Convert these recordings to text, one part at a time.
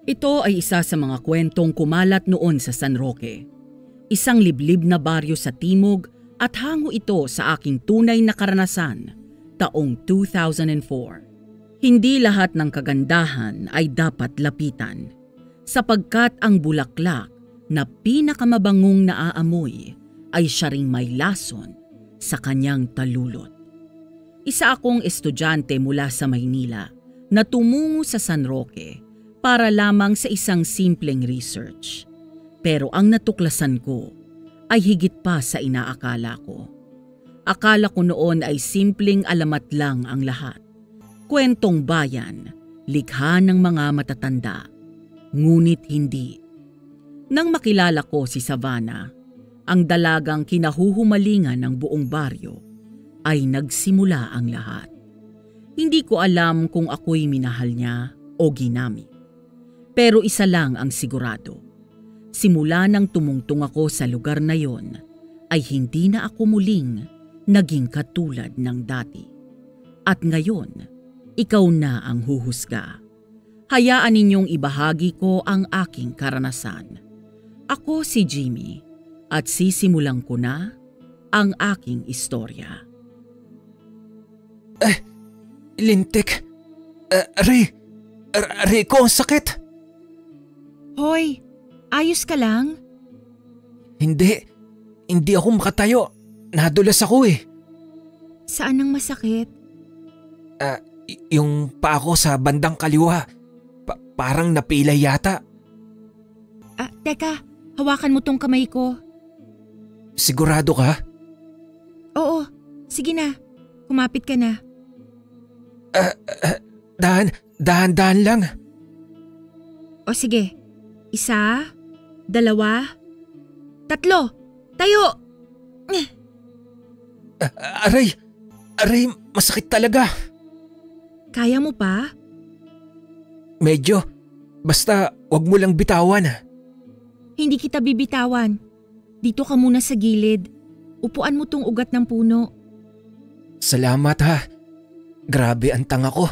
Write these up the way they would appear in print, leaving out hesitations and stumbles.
Ito ay isa sa mga kwentong kumalat noon sa San Roque. Isang liblib na baryo sa timog at hango ito sa aking tunay na karanasan taong 2004. Hindi lahat ng kagandahan ay dapat lapitan, sapagkat ang bulaklak na pinakamabangong naaamoy ay siya ring may lason sa kanyang talulot. Isa akong estudyante mula sa Maynila na tumungo sa San Roque para lamang sa isang simpleng research. Pero ang natuklasan ko ay higit pa sa inaakala ko. Akala ko noon ay simpleng alamat lang ang lahat. Kwentong bayan, likha ng mga matatanda. Ngunit hindi. Nang makilala ko si Savannah, ang dalagang kinahuhumalingan ng buong baryo, ay nagsimula ang lahat. Hindi ko alam kung ako'y minahal niya o ginamit. Pero isa lang ang sigurado. Simula nang tumungtong ako sa lugar na yon, ay hindi na ako muling naging katulad ng dati. At ngayon, ikaw na ang huhusga. Hayaan ninyong ibahagi ko ang aking karanasan. Ako si Jimmy at sisimulan ko na ang aking istorya. Lintik. Rico, ang sakit. Hoy, ayos ka lang? Hindi ako makatayo. Nadulas ako eh. Saan ang masakit? Yung paa ko sa bandang kaliwa. Parang napilay yata. Teka, hawakan mo tong kamay ko. Sigurado ka? Oo, sige na. Kumapit ka na. Dahan-dahan lang. O sige. 1, 2, 3. Tayo! Aray, masakit talaga. Kaya mo pa? Medyo. Basta wag mo lang bitawan. Hindi kita bibitawan. Dito ka muna sa gilid. Upuan mo tong ugat ng puno. Salamat ha. Grabe ang tanga ko.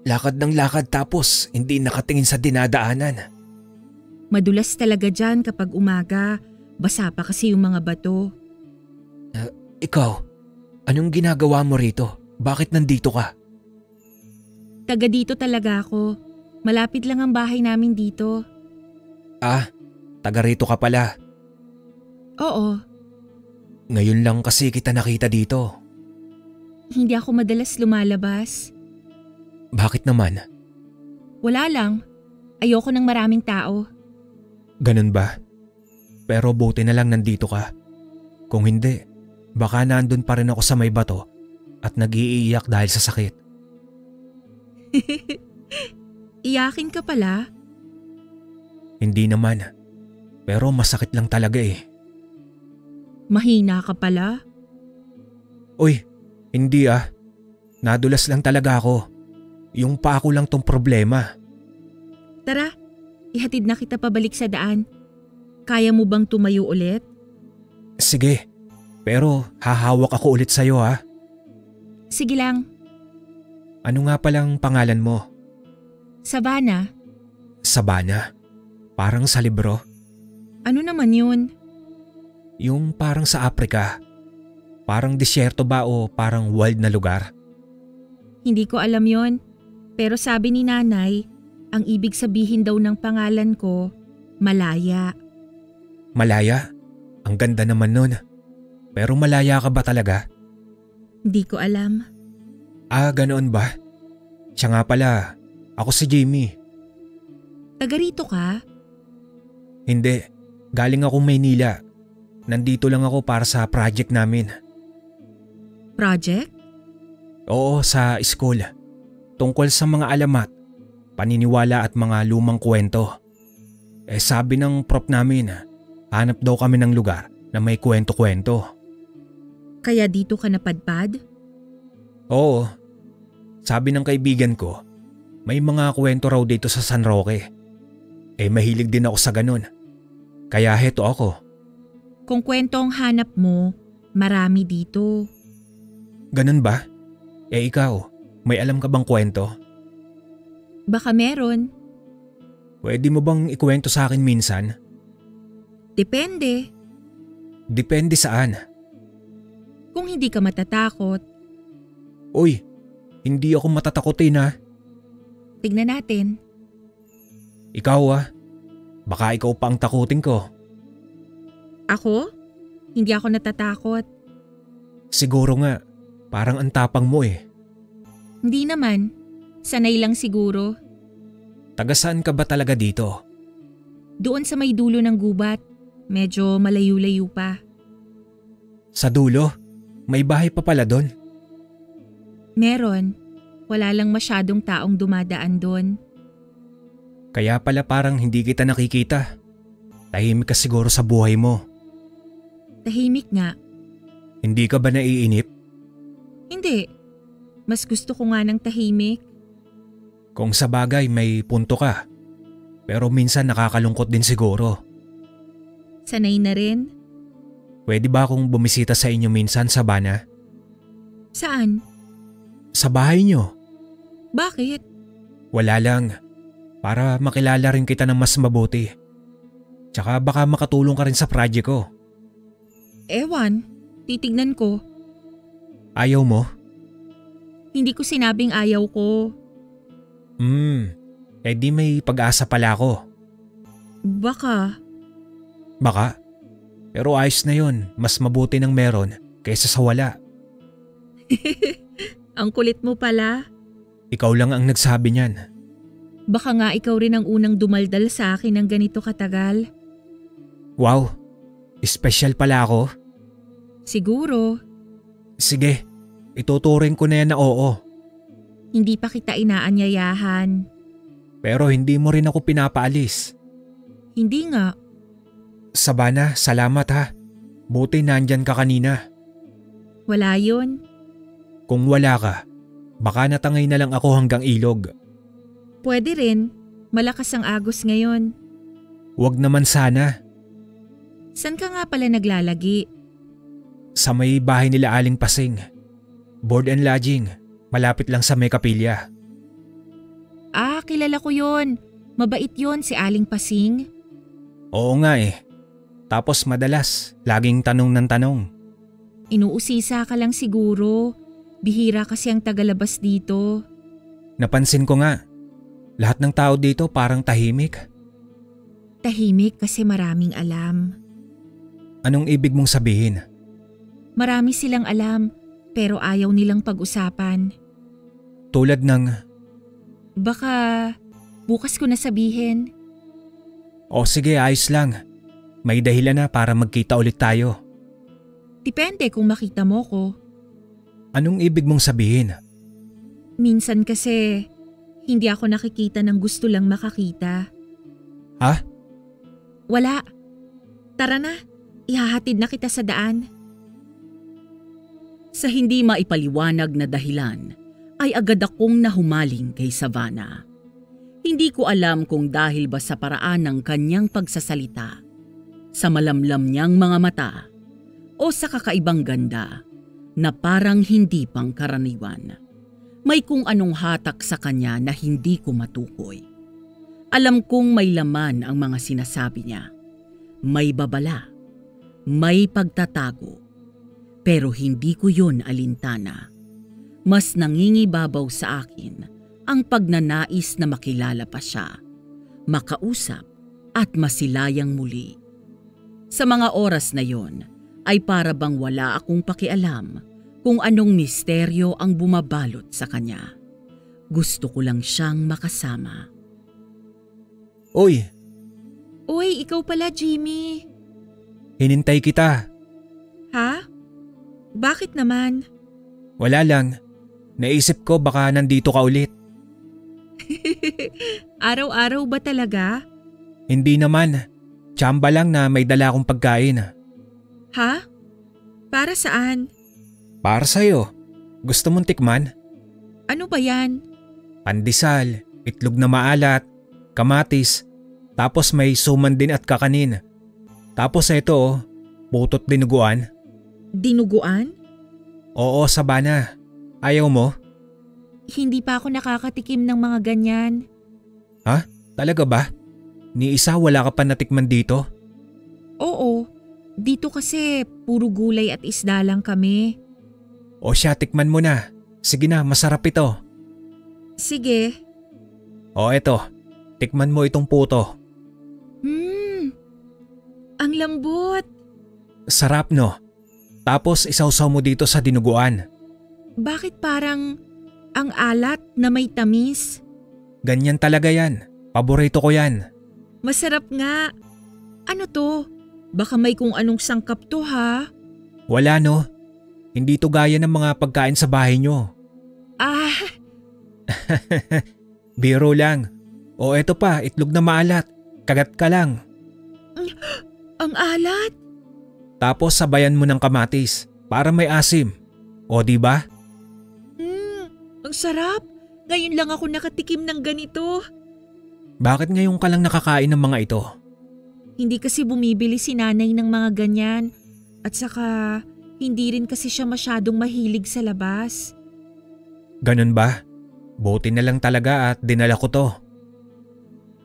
Lakad ng lakad tapos hindi nakatingin sa dinadaanan. Madulas talaga dyan kapag umaga. Basa pa kasi yung mga bato. Ikaw, anong ginagawa mo rito? Bakit nandito ka? Taga dito talaga ako. Malapit lang ang bahay namin dito. Taga rito ka pala. Oo. Ngayon lang kasi kita nakita dito. Hindi ako madalas lumalabas. Bakit naman? Wala lang. Ayoko ng maraming tao. Ganun ba? Pero buti na lang nandito ka. Kung hindi, baka nandun pa rin ako sa may bato at nag-iiyak dahil sa sakit. Iyakin ka pala? Hindi naman. Pero masakit lang talaga eh. Mahina ka pala? Uy, hindi Nadulas lang talaga ako. Yung paa ko lang tong problema. Tara, ihatid na kita pabalik sa daan. Kaya mo bang tumayo ulit? Sige, pero hahawak ako ulit sa'yo ha. Sige lang. Ano nga palang pangalan mo? Savannah. Savannah? Parang sa libro. Ano naman yun? Yung parang sa Africa. Parang disyerto ba o parang wild na lugar? Hindi ko alam yon. Pero sabi ni nanay, ang ibig sabihin daw ng pangalan ko, Malaya. Malaya? Ang ganda naman nun. Pero malaya ka ba talaga? Hindi ko alam. Ganoon ba? Siya nga pala, ako si Jimmy. Taga rito ka? Hindi, galing akong Maynila. Nandito lang ako para sa project namin. Project? Oo, sa school. Tungkol sa mga alamat, paniniwala at mga lumang kwento. Sabi ng prof namin, hanap daw kami ng lugar na may kwento-kwento. Kaya dito ka napadpad? Oo. Sabi ng kaibigan ko, may mga kwento raw dito sa San Roque. Mahilig din ako sa ganun. Kaya heto ako. Kung kwento ang hanap mo, marami dito. Ganun ba? Ikaw, may alam ka bang kwento? Baka meron. Pwede mo bang ikuwento sa akin minsan? Depende. Depende saan? Kung hindi ka matatakot, Uy, hindi ako matatakotin ha. tignan natin. Ikaw baka ikaw pa ang takutin ko. Ako? Hindi ako natatakot. Siguro nga, parang ang tapang mo eh. Hindi naman. Sanay lang siguro. Taga saan ka ba talaga dito? Doon sa may dulo ng gubat. Medyo malayo-layo pa. Sa dulo? May bahay pa pala doon? Meron. Wala lang masyadong taong dumadaan doon. Kaya pala parang hindi kita nakikita. Tahimik ka siguro sa buhay mo. Tahimik nga. Hindi ka ba naiinip? Hindi. Mas gusto ko nga ng tahimik. Kung sa bagay may punto ka. Pero minsan nakakalungkot din siguro. Sanay na rin. Pwede ba akong bumisita sa inyo minsan, Savannah? Saan? Sa bahay nyo. Bakit? Wala lang. Para makilala rin kita ng mas mabuti. Tsaka baka makatulong ka rin sa project ko. Ewan. Titignan ko. Ayaw mo? Hindi ko sinabing ayaw ko. Di may pag-asa pala ako. Baka. Baka. Pero ayos na yun. Mas mabuti ng meron kaysa sa wala. Ang kulit mo pala. Ikaw lang ang nagsabi niyan. Baka nga ikaw rin ang unang dumaldal sa akin ng ganito katagal. Wow. Espesyal pala ako. Siguro. Sige. Ituturing ko na yan na oo. Hindi pa kita inaanyayahan. Pero hindi mo rin ako pinapaalis. Hindi nga. Savannah, salamat ha. Buti nandyan ka kanina. Wala yun. Kung wala ka, baka natangay na lang ako hanggang ilog. Pwede rin. Malakas ang agos ngayon. Huwag naman sana. San ka nga pala naglalagi? Sa may bahay nila Aling Pasing. Board and lodging. Malapit lang sa may kapilya. Ah, kilala ko yun. Mabait yun si Aling Pasing. Oo nga eh. Tapos madalas, laging tanong ng tanong. Inuusisa ka lang siguro. Bihira kasi ang tagalabas dito. Napansin ko nga, lahat ng tao dito parang tahimik. Tahimik kasi maraming alam. Anong ibig mong sabihin? Marami silang alam pero ayaw nilang pag-usapan. Tulad ng, Baka bukas ko na sabihin. o sige ayos lang. May dahilan na para magkita ulit tayo. Depende kung makita mo ko. Anong ibig mong sabihin? Minsan kasi hindi ako nakikita ng gusto lang makakita. Ha? Wala. Tara na. Ihahatid na kita sa daan. Sa hindi maipaliwanag na dahilan, ay agad akong nahumaling kay Savannah. Hindi ko alam kung dahil ba sa paraan ng kanyang pagsasalita, sa malamlam niyang mga mata, o sa kakaibang ganda na parang hindi pang karaniwan. May kung anong hatak sa kanya na hindi ko matukoy. Alam kong may laman ang mga sinasabi niya. May babala, may pagtatago, pero hindi ko yun alintana. Mas nangingibabaw sa akin ang pagnanais na makilala pa siya, makausap at masilayang muli. Sa mga oras na yon ay para bang wala akong pakialam kung anong misteryo ang bumabalot sa kanya. Gusto ko lang siyang makasama. Uy, Uy, ikaw pala, Jimmy. hinintay kita. Ha? Bakit naman? Wala lang. Naisip ko baka nandito ka ulit. Araw-araw ba talaga? Hindi naman. Tsamba lang na may dala akong pagkain. Ha? Para saan? Para sa'yo. Gusto mong tikman? Ano ba yan? Pandesal, itlog na maalat, kamatis, tapos may suman din at kakanin. Tapos ito, putot dinuguan. Dinuguan? Oo, Savannah. Ayaw mo? Hindi pa ako nakakatikim ng mga ganyan. Ha? Talaga ba? Ni isa wala ka pa natikman dito? Oo, dito kasi puro gulay at isda lang kami. O siya, tikman mo na. Sige na, masarap ito. Sige. O eto, tikman mo itong puto. Ang lambot. Sarap no? Tapos isawsaw mo dito sa dinuguan. Bakit parang ang alat na may tamis? Ganyan talaga yan. Paborito ko yan. Masarap nga. Ano to? Baka may kung anong sangkap to ha? Wala no? Hindi to gaya ng mga pagkain sa bahay nyo. Ah, Biro lang. O eto pa, itlog na maalat. Kagat ka lang. ang alat. Tapos sabayan mo ng kamatis para may asim. O di ba? Ang sarap. Ngayon lang ako nakatikim ng ganito. Bakit ngayon ka lang nakakain ng mga ito? Hindi kasi bumibili si nanay ng mga ganyan. At saka, hindi rin kasi siya masyadong mahilig sa labas. Ganun ba? Buti na lang talaga at dinala ko to.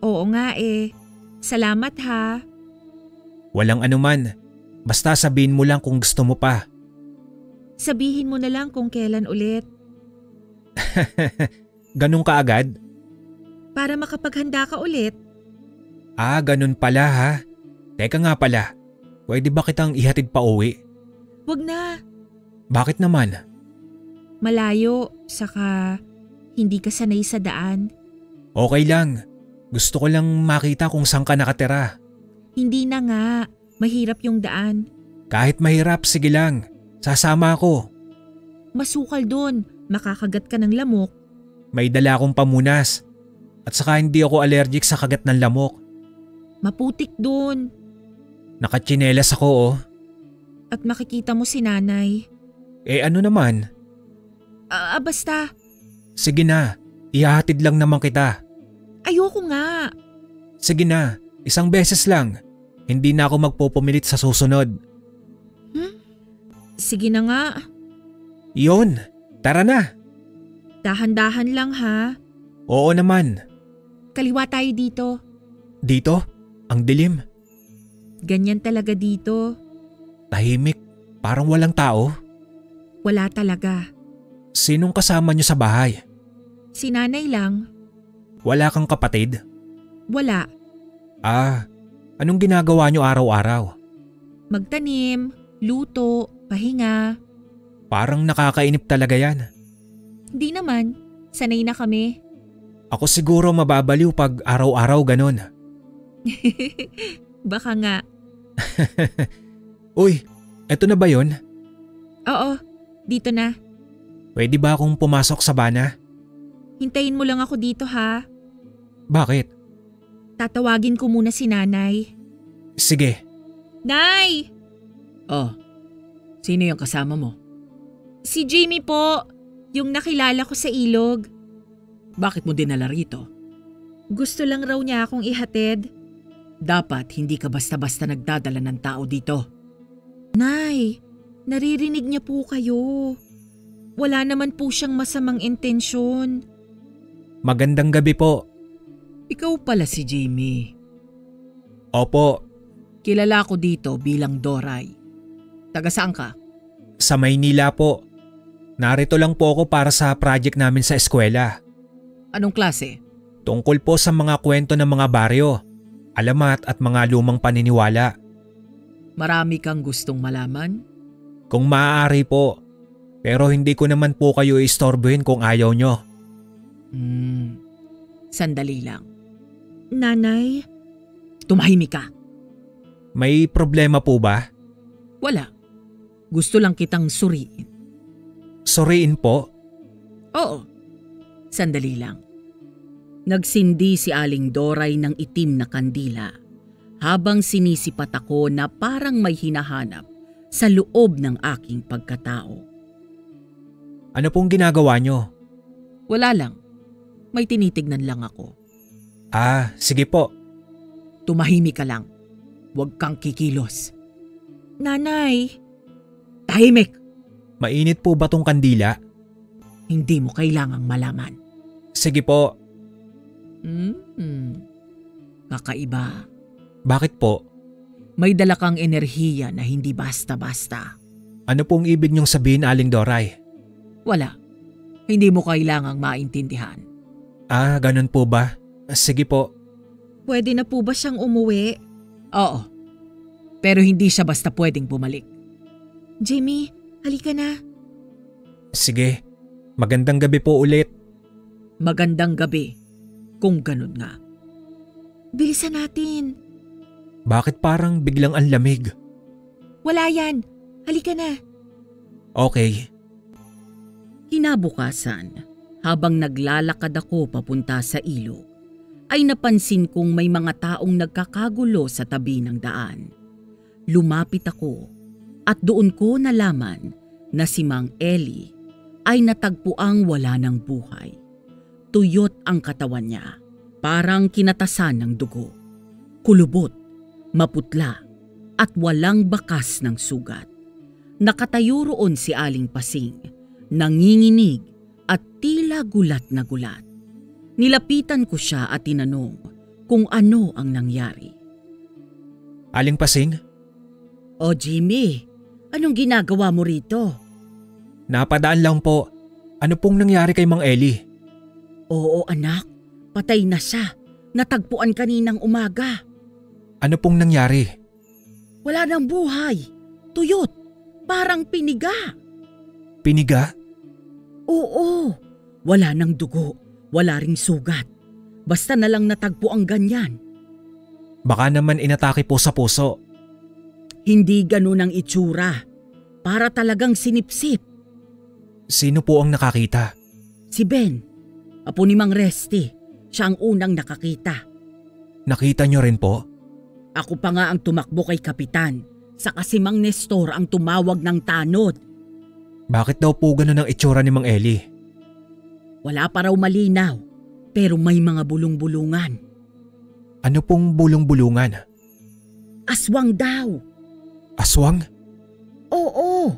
Oo nga eh. Salamat ha. Walang anuman. Basta sabihin mo lang kung gusto mo pa. Sabihin mo na lang kung kailan ulit. Ganun ka agad? Para makapaghanda ka ulit. Ah, ganun pala ha. Teka nga pala, pwede ba kitang ihatid pa uwi? Wag na. Bakit naman? Malayo, saka hindi ka sanay sa daan. Okay lang. Gusto ko lang makita kung saan ka nakatira. Hindi na nga. Mahirap yung daan. Kahit mahirap, sige lang. Sasama ako. Masukal doon. Makakagat ka ng lamok. May dala akong pamunas. At saka hindi ako allergic sa kagat ng lamok. Maputik doon. Nakatsinelas ako oh. At makikita mo si nanay. Eh ano naman? Basta. Sige na, ihahatid lang naman kita. Ayoko nga. Sige na, isang beses lang. Hindi na ako magpupumilit sa susunod. Sige na nga. Yun, tara na. Dahan-dahan lang ha. Oo naman. Kaliwa tayo dito. Dito? Ang dilim. Ganyan talaga dito. Tahimik, parang walang tao. Wala talaga. Sinong kasama niyo sa bahay? Si nanay lang. Wala kang kapatid? Wala. Ah, anong ginagawa niyo araw-araw? Magtanim, luto, pahinga. Parang nakakainip talaga yan. Hindi naman. Sanay na kami. Ako siguro mababaliw pag araw-araw ganon. Baka nga. Uy, eto na ba yun? Oo, dito na. Pwede ba akong pumasok sa bana? Hintayin mo lang ako dito ha. Bakit? Tatawagin ko muna si nanay. Sige. Nay! Oh, sino yung kasama mo? Si Jamie po, yung nakilala ko sa ilog. Bakit mo dinala rito? Gusto lang raw niya akong ihatid. Dapat hindi ka basta-basta nagdadala ng tao dito. Nay, naririnig niya po kayo. Wala naman po siyang masamang intensyon. Magandang gabi po. Ikaw pala si Jamie. Opo, Kilala ko dito bilang Doray. Taga saan ka? sa Maynila po. Narito lang po ako para sa project namin sa eskwela. Anong klase? Tungkol po sa mga kwento ng mga baryo, alamat at mga lumang paniniwala. Marami kang gustong malaman? Kung maaari po, pero hindi ko naman po kayo istorbohin kung ayaw nyo. Sandali lang. Nanay, Tumahimik ka. May problema po ba? Wala. Gusto lang kitang suriin. Suriin po. Oo. Sandali lang. Nagsindi si Aling Doray ng itim na kandila habang sinisipat ako na parang may hinahanap sa loob ng aking pagkatao. Ano pong ginagawa nyo? Wala lang. May tinitignan lang ako. Ah, sige po. Tumahimik ka lang. Huwag kang kikilos. nanay, Tahimik! Mainit po ba tong kandila? Hindi mo kailangang malaman. Sige po. Kakaiba. Bakit po? May dala kang enerhiya na hindi basta-basta. Ano pong ibig niyong sabihin, Aling Doray? Wala. Hindi mo kailangang maintindihan. Ah, ganun po ba? Sige po. Pwede na po ba siyang umuwi? Oo. Pero hindi siya basta pwedeng bumalik. Jimmy, halika na. Sige. Magandang gabi po ulit. Magandang gabi, kung ganun nga. Bilisan natin. Bakit parang biglang ang lamig? Wala yan. Halika na. Okay. Kinabukasan, habang naglalakad ako papunta sa ilog, ay napansin kong may mga taong nagkakagulo sa tabi ng daan. Lumapit ako at doon ko nalaman na si Mang Eli ay natagpuang wala ng buhay. Tuyot ang katawan niya, parang kinatasan ng dugo. Kulubot, maputla at walang bakas ng sugat. Nakatayo roon si Aling Pasing, nanginginig at tila gulat na gulat. Nilapitan ko siya at tinanong kung ano ang nangyari. Aling Pasing? O Jimmy, anong ginagawa mo rito? Napadaan lang po. Ano pong nangyari kay Mang Eli? Oo anak, patay na siya. Natagpuan kaninang umaga. Ano pong nangyari? Wala nang buhay. Tuyot, parang piniga. Piniga? Oo, wala nang dugo, wala ring sugat. Basta na lang natagpo ang ganyan. Baka naman inatake po sa puso. Hindi ganun ang itsura. Para talagang sinipsip. Sino po ang nakakita? Si Ben, apo ni Mang Resty. Siya ang unang nakakita. Nakita niyo rin po? Ako pa nga ang tumakbo kay Kapitan. Saka si Mang Nestor ang tumawag ng tanod. Bakit daw po ganun ang itsura ni Mang Eli? Wala pa raw malinaw, pero may mga bulong-bulungan. Ano pong bulong-bulungan? Aswang daw. Aswang? Oo,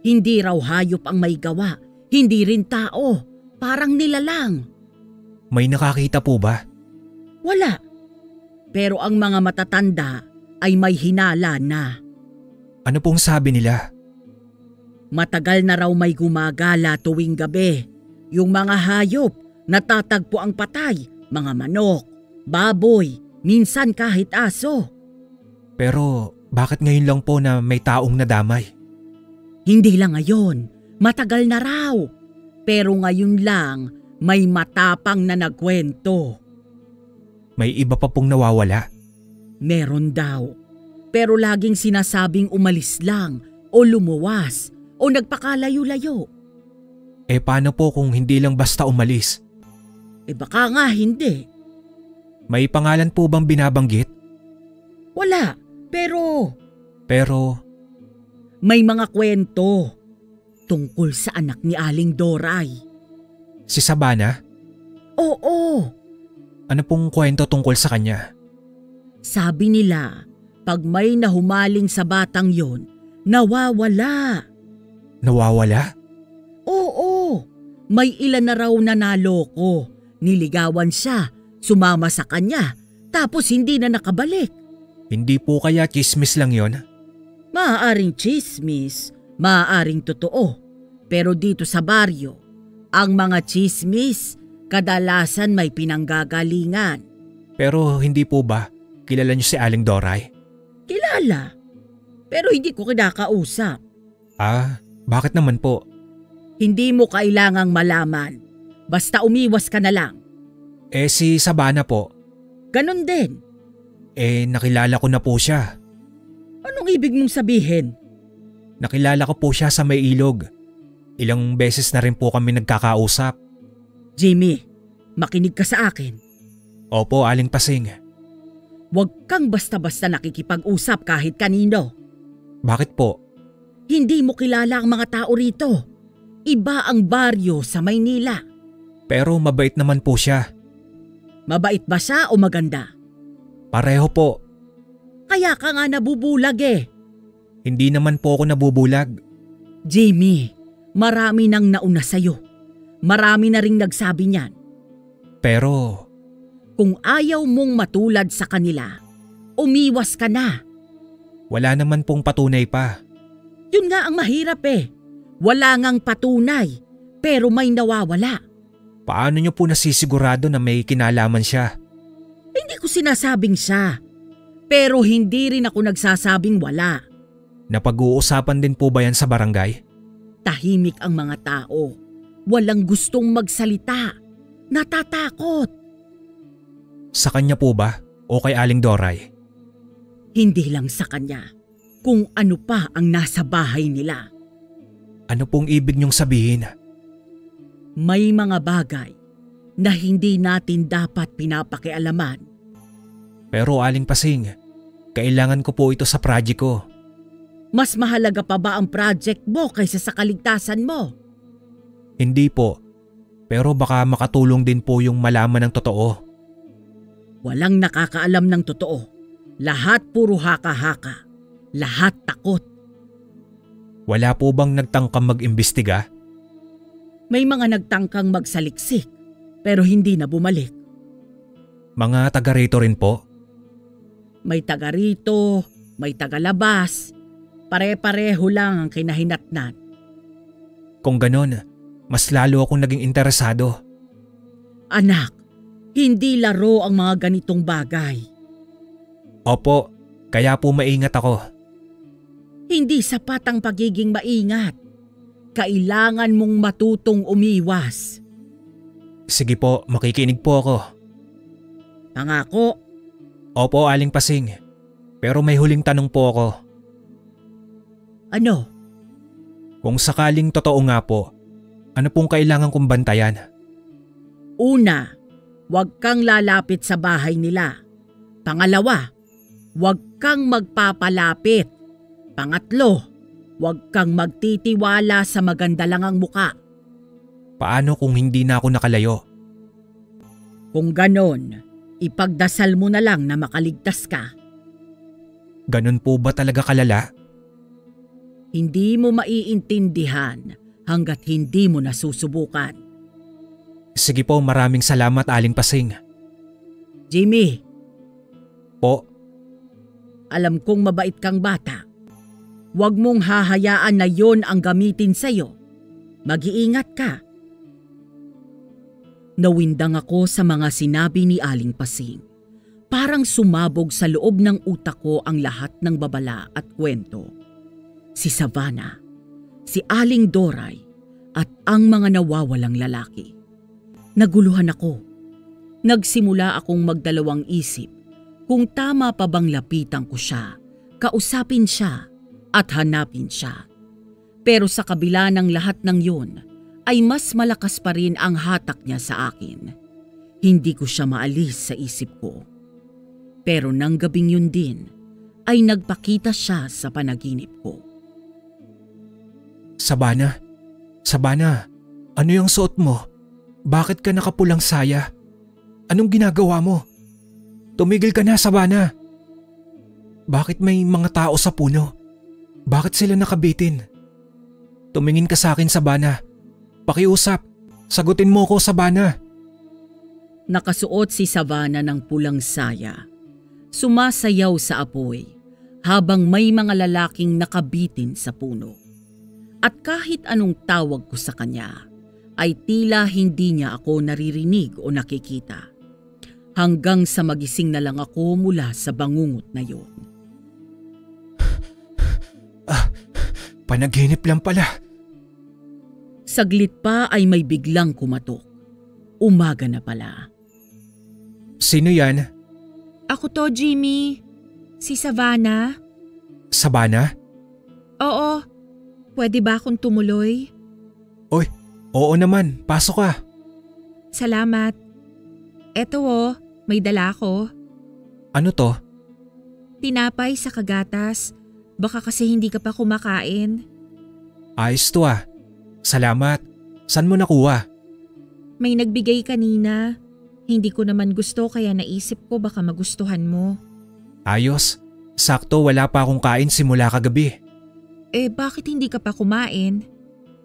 hindi raw hayop ang may gawa, hindi rin tao, parang nilalang. May nakakita po ba? Wala, pero ang mga matatanda ay may hinala na. Ano pong sabi nila? Matagal na raw may gumagala tuwing gabi. Yung mga hayop, natatagpo ang patay, mga manok, baboy, minsan kahit aso. Pero bakit ngayon lang po na may taong nadamay? Hindi lang ngayon, matagal na raw. Pero ngayon lang, may matapang na nagkwento. May iba pa pong nawawala? Meron daw. Pero laging sinasabing umalis lang o lumuwas o nagpakalayo-layo. Eh paano po kung hindi lang basta umalis? Eh baka nga hindi. May pangalan po bang binabanggit? Wala, pero Pero may mga kwento tungkol sa anak ni Aling Doray. si Sabana? Oo, Ano pong kwento tungkol sa kanya? sabi nila pag may nahumaling sa batang yon, nawawala. Nawawala? Oo, may ilan na raw na naloko. Niligawan siya, sumama sa kanya, tapos hindi na nakabalik. Hindi po kaya chismis lang yon? Maaaring chismis, maaaring totoo. Pero dito sa baryo, ang mga chismis kadalasan may pinanggagalingan. Pero hindi po ba kilala niyo si Aling Doray? Kilala, pero hindi ko kinakausap. Ah, bakit naman po? Hindi mo kailangang malaman. Basta umiwas ka na lang. Eh si Sabana po, Ganon din. eh nakilala ko na po siya. Anong ibig mong sabihin? Nakilala ko po siya sa may ilog. Ilang beses na rin po kami nagkakausap. Jimmy, makinig ka sa akin. Opo, Aling Pasing. Huwag kang basta-basta nakikipag-usap kahit kanino. Bakit po? Hindi mo kilala ang mga tao rito. Iba ang baryo sa Maynila. Pero mabait naman po siya. Mabait ba siya o maganda? Pareho po. Kaya ka nga nabubulag eh. Hindi naman po ako nabubulag. Jimmy, marami nang nauna sa'yo. Marami na ring nagsabi niyan. Pero Kung ayaw mong matulad sa kanila, umiwas ka na. Wala naman pong patunay pa. Yun nga ang mahirap eh. Wala ngang patunay, pero may nawawala. Paano niyo po nasisigurado na may kinalaman siya? Hindi ko sinasabing siya, pero hindi rin ako nagsasabing wala. Napag-uusapan din po ba yan sa barangay? Tahimik ang mga tao. Walang gustong magsalita. Natatakot. Sa kanya po ba o kay Aling Doray? Hindi lang sa kanya, kung ano pa ang nasa bahay nila. Ano pong ibig niyong sabihin? May mga bagay na hindi natin dapat pinapakialaman. Pero Aling Pasing, kailangan ko po ito sa project ko. Mas mahalaga pa ba ang project mo kaysa sa kaligtasan mo? Hindi po, pero baka makatulong din po yung malaman ng totoo. Walang nakakaalam ng totoo. Lahat puro haka-haka. Lahat takot. Wala po bang nagtangkang mag-imbestiga? May mga nagtangkang magsaliksik pero hindi na bumalik. Mga taga rito rin po? May taga rito, may taga labas. Pare-pareho lang ang kinahinatnan. Kung ganon, mas lalo akong naging interesado. Anak, hindi laro ang mga ganitong bagay. Opo, kaya po maingat ako. Hindi sapat ang pagiging maingat. Kailangan mong matutong umiwas. Sige po, makikinig po ako. Pangako. Opo, Aling Pasing. Pero may huling tanong po ako. Ano? Kung sakaling totoo nga po, ano pong kailangan kong bantayan? Una, huwag kang lalapit sa bahay nila. Pangalawa, huwag kang magpapalapit. Pangatlo, huwag kang magtitiwala sa maganda lang ang muka. Paano kung hindi na ako nakalayo? Kung ganon, ipagdasal mo na lang na makaligtas ka. Ganon po ba talaga kalala? Hindi mo maiintindihan hanggat hindi mo nasusubukan. Sige po, maraming salamat, Aling Pasing. Jimmy, Po, alam kong mabait kang bata. Huwag mong hahayaan na yon ang gamitin sa'yo. Mag-iingat ka. Nawindang ako sa mga sinabi ni Aling Pasing. Parang sumabog sa loob ng utak ko ang lahat ng babala at kwento. Si Savannah, si Aling Doray at ang mga nawawalang lalaki. Naguluhan ako. Nagsimula akong magdalawang isip kung tama pa bang lapitan ko siya, kausapin siya at hanapin siya. Pero sa kabila ng lahat ng yun, ay mas malakas pa rin ang hatak niya sa akin. Hindi ko siya maalis sa isip ko. Pero nang gabing yun din, ay nagpakita siya sa panaginip ko. Savannah, ano yung suot mo? Bakit ka nakapulang saya? Anong ginagawa mo? Tumigil ka na, Savannah. Bakit may mga tao sa puno? Bakit sila nakabitin? Tumingin ka sa akin, Savannah. Pakiusap, sagutin mo ko, Savannah. Nakasuot si Savannah ng pulang saya. Sumasayaw sa apoy habang may mga lalaking nakabitin sa puno. At kahit anong tawag ko sa kanya, ay tila hindi niya ako naririnig o nakikita. Hanggang sa magising na lang ako mula sa bangungot na yon. Panaginip lang pala. Saglit pa ay may biglang kumatok. Umaga na pala. Sino yan? Ako to, Jimmy. Si Savannah. Savannah? Oo. Pwede ba akong tumuloy? Oy, oo naman. Pasok ka. Salamat. Eto may dala ko. Ano to? Tinapay sa kagatas. Baka kasi hindi ka pa kumakain. Ayos to ah. Salamat. Saan mo nakuha? May nagbigay kanina. Hindi ko naman gusto kaya naisip ko baka magustuhan mo. Ayos. Sakto, wala pa akong kain simula kagabi. Bakit hindi ka pa kumain?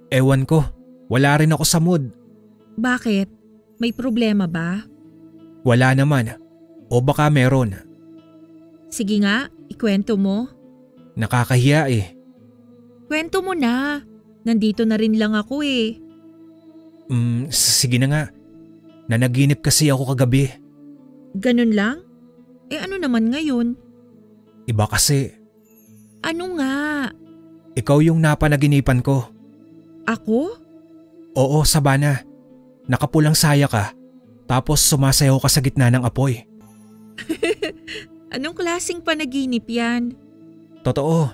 Ewan ko. Wala rin ako sa mood. Bakit? May problema ba? Wala naman. O baka meron. Sige nga, ikwento mo. Nakakahiya eh. Kwento mo na. Nandito na rin lang ako eh. Sige na nga. Nanaginip kasi ako kagabi. Ganun lang? Ano naman ngayon? Iba kasi. Ano nga? Ikaw yung napanaginipan ko. Ako? Oo, Sabana. Nakapulang saya ka. Tapos sumasayaw ka sa gitna ng apoy. Anong klaseng panaginip yan? Totoo.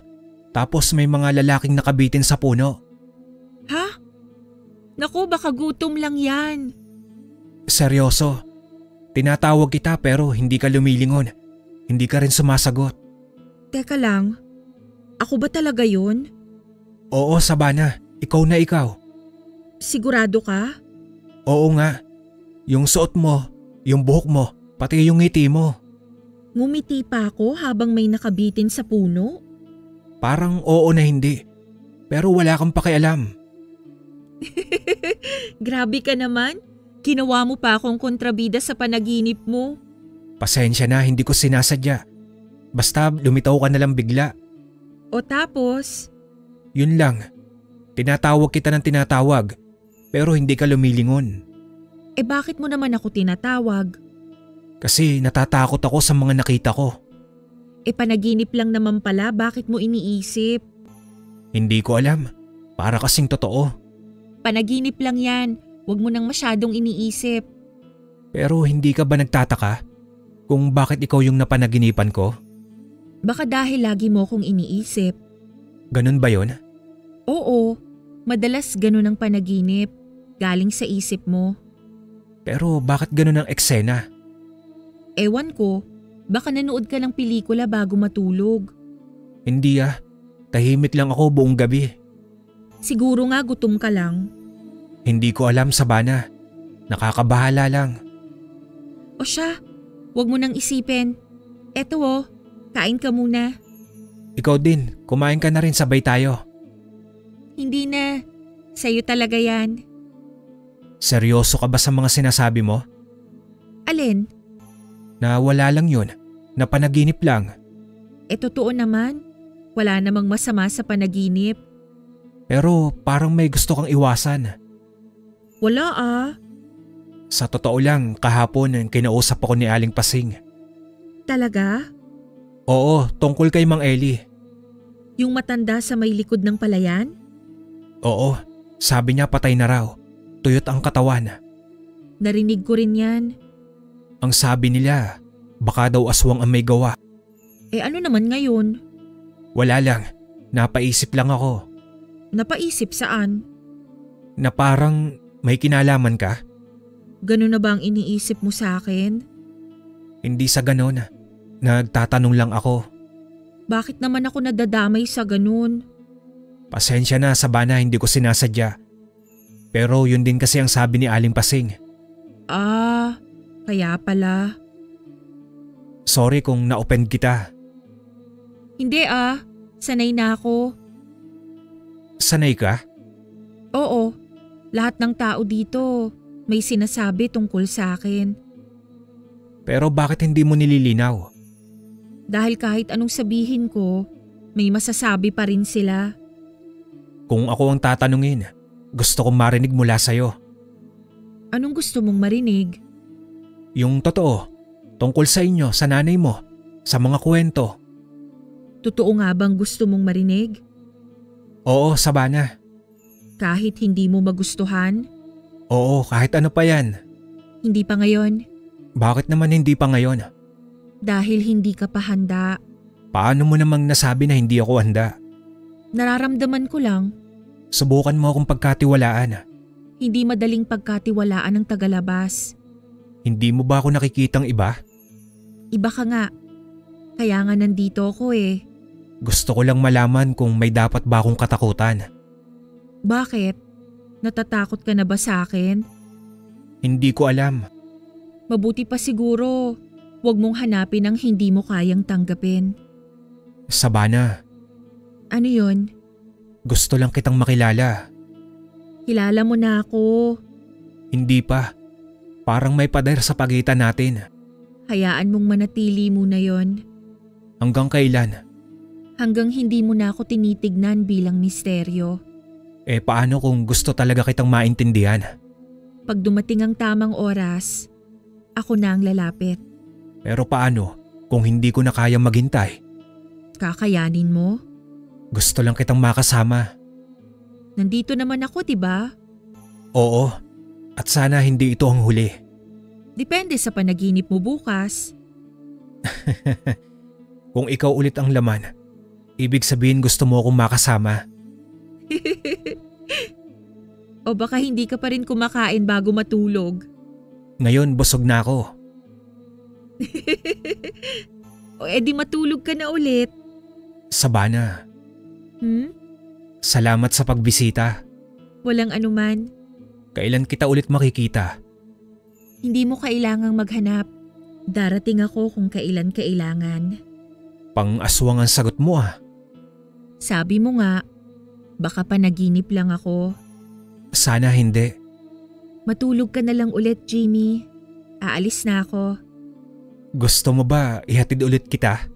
Tapos may mga lalaking nakabitin sa puno. Ha? Naku, baka gutom lang yan. Seryoso. Tinatawag kita pero hindi ka lumilingon. Hindi ka rin sumasagot. Teka lang. Ako ba talaga yun? Oo, Sabana. Ikaw na ikaw. Sigurado ka? Oo nga. Yung suot mo, yung buhok mo, pati yung ngiti mo. Ngumiti pa ako habang may nakabitin sa puno? Parang oo na hindi. Pero wala kang pakialam. Grabe ka naman. Ginawa mo pa akong kontrabida sa panaginip mo. Pasensya na, hindi ko sinasadya. Basta lumitaw ka na lang bigla. O tapos? Yun lang. Tinatawag kita ng tinatawag, pero hindi ka lumilingon. Bakit mo naman ako tinatawag? Kasi natatakot ako sa mga nakita ko. Panaginip lang naman pala, bakit mo iniisip? Hindi ko alam. Para kasing totoo. Panaginip lang yan. Huwag mo nang masyadong iniisip. Pero hindi ka ba nagtataka kung bakit ikaw yung napanaginipan ko? Baka dahil lagi mo akong iniisip. Ganun ba yun? Oo, madalas ganun ang panaginip. Galing sa isip mo. Pero bakit ganun ang eksena? Ewan ko, baka nanood ka ng pelikula bago matulog. Hindi tahimik lang ako buong gabi. Siguro nga gutom ka lang. Hindi ko alam, Sabana. Nakakabahala lang. O siya, wag mo nang isipin. Eto kain ka muna. Ikaw din, kumain ka na rin, sabay tayo. Hindi na, sa'yo talaga yan. Seryoso ka ba sa mga sinasabi mo? Alin? Na wala lang yun, na panaginip lang. Totoo naman. Wala namang masama sa panaginip. Pero parang may gusto kang iwasan. Wala Sa totoo lang, kahapon kinausap ako ni Aling Pasing. Talaga? Oo, tungkol kay Mang Eli. Yung matanda sa may likod ng palayan? Oo, sabi niya patay na raw. Tuyot ang katawan. Narinig ko rin yan. Ang sabi nila, baka daw aswang ang may gawa. Ano naman ngayon? Wala lang, napaisip lang ako. Napaisip saan? Na parang may kinalaman ka? Ganun na ba ang iniisip mo sa akin? Hindi sa ganon. Nagtatanong lang ako. Bakit naman ako nadadamay sa ganun? Pasensya na, Sabana, hindi ko sinasadya. Pero yun din kasi ang sabi ni Aling Pasing. Kaya pala. Sorry kung na-offend kita. Hindi sanay na ako. Sanay ka? Oo, lahat ng tao dito may sinasabi tungkol sa akin. Pero bakit hindi mo nililinaw? Dahil kahit anong sabihin ko, may masasabi pa rin sila. Kung ako ang tatanungin, gusto kong marinig mula sa'yo. Anong gusto mong marinig? Yung totoo, tungkol sa inyo, sa nanay mo, sa mga kwento. Totoo nga bang gusto mong marinig? Oo, Sabana. Kahit hindi mo magustuhan? Oo, kahit ano pa yan. Hindi pa ngayon? Bakit naman hindi pa ngayon? Dahil hindi ka pa handa. Paano mo namang nasabi na hindi ako handa? Nararamdaman ko lang. Subukan mo akong pagkatiwalaan. Hindi madaling pagkatiwalaan ng tagalabas. Hindi mo ba ako nakikitang iba? Iba ka nga. Kaya nga nandito ako Gusto ko lang malaman kung may dapat ba akong katakutan. Bakit? Natatakot ka na ba sa akin? Hindi ko alam. Mabuti pa siguro. Huwag mong hanapin ang hindi mo kayang tanggapin. Sabana. Ano yun? Gusto lang kitang makilala. Kilala mo na ako. Hindi pa. Parang may pader sa pagitan natin. Hayaan mong manatili muna yon. Hanggang kailan? Hanggang hindi mo na ako tinitignan bilang misteryo. Paano kung gusto talaga kitang maintindihan? Pag dumating ang tamang oras, ako na ang lalapit. Pero paano kung hindi ko na kayang maghintay? Kakayanin mo? Gusto lang kitang makasama. Nandito naman ako, diba? Oo, at sana hindi ito ang huli. Depende sa panaginip mo bukas. Kung ikaw ulit ang laman, ibig sabihin gusto mo akong makasama. O baka hindi ka pa rin kumakain bago matulog. Ngayon busog na ako. O edi matulog ka na ulit. Savannah, salamat sa pagbisita. Walang anuman. Kailan kita ulit makikita? Hindi mo kailangang maghanap. Darating ako kung kailan kailangan. Pang-aswang ang sagot mo ah. Sabi mo nga, baka panaginip lang ako. Sana hindi. Matulog ka na lang ulit, Jimmy. Aalis na ako. Gusto mo ba ihatid ulit kita?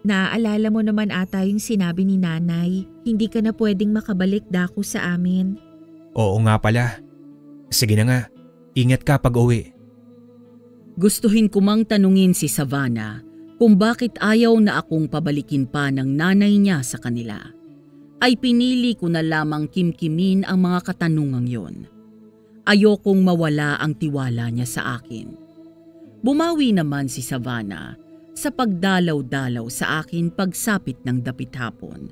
Naaalala mo naman ata yung sinabi ni nanay, hindi ka na pwedeng makabalik dako sa amin. Oo nga pala. Sige na nga, ingat ka pag uwi. Gustuhin ko mang tanungin si Savannah kung bakit ayaw na akong pabalikin pa ng nanay niya sa kanila. Ay pinili ko na lamang kimkimin ang mga katanungang yon. Ayokong mawala ang tiwala niya sa akin. Bumawi naman si Savannah sa pagdalaw-dalaw sa akin pagsapit ng dapit hapon.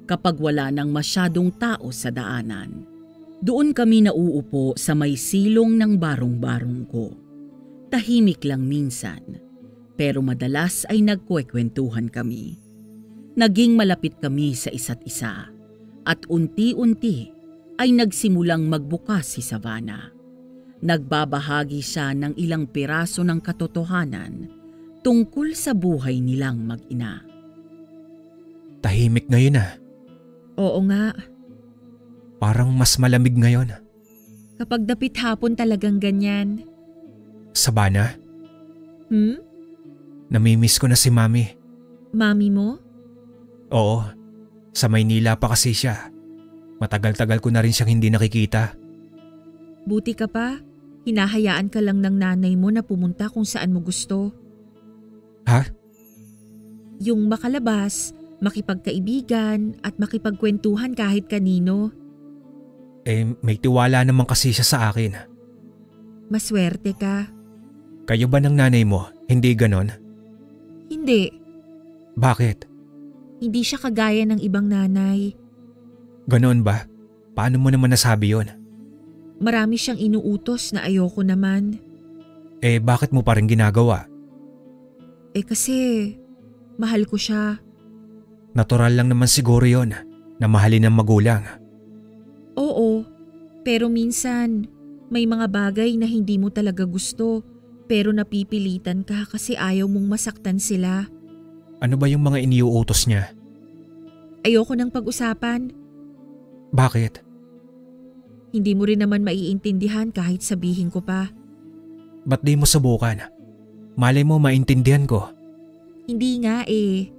Kapag wala nang masyadong tao sa daanan, doon kami nauupo sa may silong ng barong-barong ko. Tahimik lang minsan, pero madalas ay nagkwekwentuhan kami. Naging malapit kami sa isa't isa at unti-unti ay nagsimulang magbukas si Savannah. Nagbabahagi siya ng ilang piraso ng katotohanan tungkol sa buhay nilang mag-ina. Tahimik ngayon ah. Oo nga, Parang mas malamig ngayon. kapag dapit hapon talagang ganyan. Savannah, Hmm? namimiss ko na si Mami. Mami mo? Oo, sa Maynila pa kasi siya. Matagal-tagal ko na rin siyang hindi nakikita. Buti ka pa. Hinahayaan ka lang ng nanay mo na pumunta kung saan mo gusto. Ha? Yung makalabas, makipagkaibigan at makipagkwentuhan kahit kanino. May tiwala naman kasi siya sa akin. Maswerte ka. Kayo ba ng nanay mo? Hindi ganon? Hindi. Bakit? Hindi siya kagaya ng ibang nanay. Ganon ba? Paano mo naman nasabi yon? Marami siyang inuutos na ayoko naman. Bakit mo pa rin ginagawa? Kasi mahal ko siya. Natural lang naman siguro yon na mahalin ng magulang. Oo, pero minsan may mga bagay na hindi mo talaga gusto pero napipilitan ka kasi ayaw mong masaktan sila. Ano ba yung mga iniuutos niya? Ayoko nang pag-usapan. Bakit? Hindi mo rin naman maiintindihan kahit sabihin ko pa. Ba't di mo subukan? Malay mo maintindihan ko. Hindi nga eh.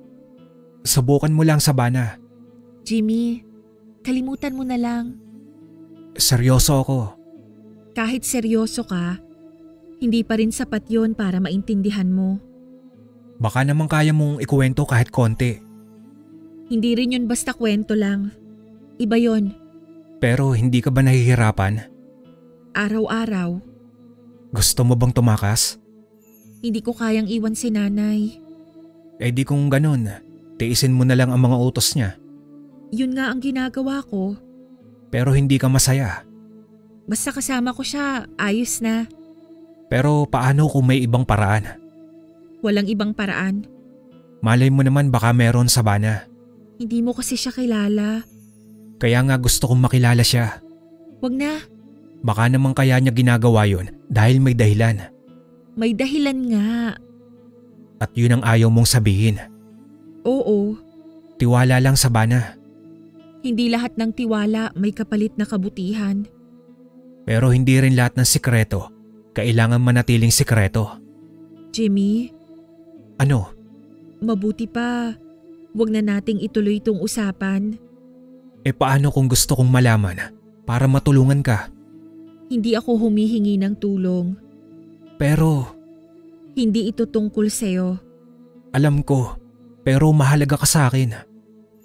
Subukan mo lang, Savannah. Jimmy, kalimutan mo na lang. Seryoso ako. Kahit seryoso ka, hindi pa rin sapat yon para maintindihan mo. Baka naman kaya mong ikuwento kahit konti. Hindi rin yun basta kwento lang. Iba yon. Pero hindi ka ba nahihirapan? Araw-araw. Gusto mo bang tumakas? Hindi ko kayang iwan si nanay. Di kung ganun, tiisin mo na lang ang mga utos niya. Yun nga ang ginagawa ko. Pero hindi ka masaya. Basta kasama ko siya, ayos na. Pero paano kung may ibang paraan? Walang ibang paraan. Malay mo naman baka meron, Savannah. Hindi mo kasi siya kilala. Kaya nga gusto kong makilala siya. Wag na. Baka naman kaya niya ginagawa yun dahil may dahilan. May dahilan nga. At yun ang ayaw mong sabihin. Oo. Tiwala lang, Savannah. Hindi lahat ng tiwala may kapalit na kabutihan. Pero hindi rin lahat ng sikreto kailangan manatiling sikreto. Jimmy, Ano? mabuti pa. Huwag na nating ituloy itong usapan. Paano kung gusto kong malaman para matulungan ka? Hindi ako humihingi ng tulong. Pero Hindi ito tungkol sa'yo. alam ko, pero mahalaga ka sa akin.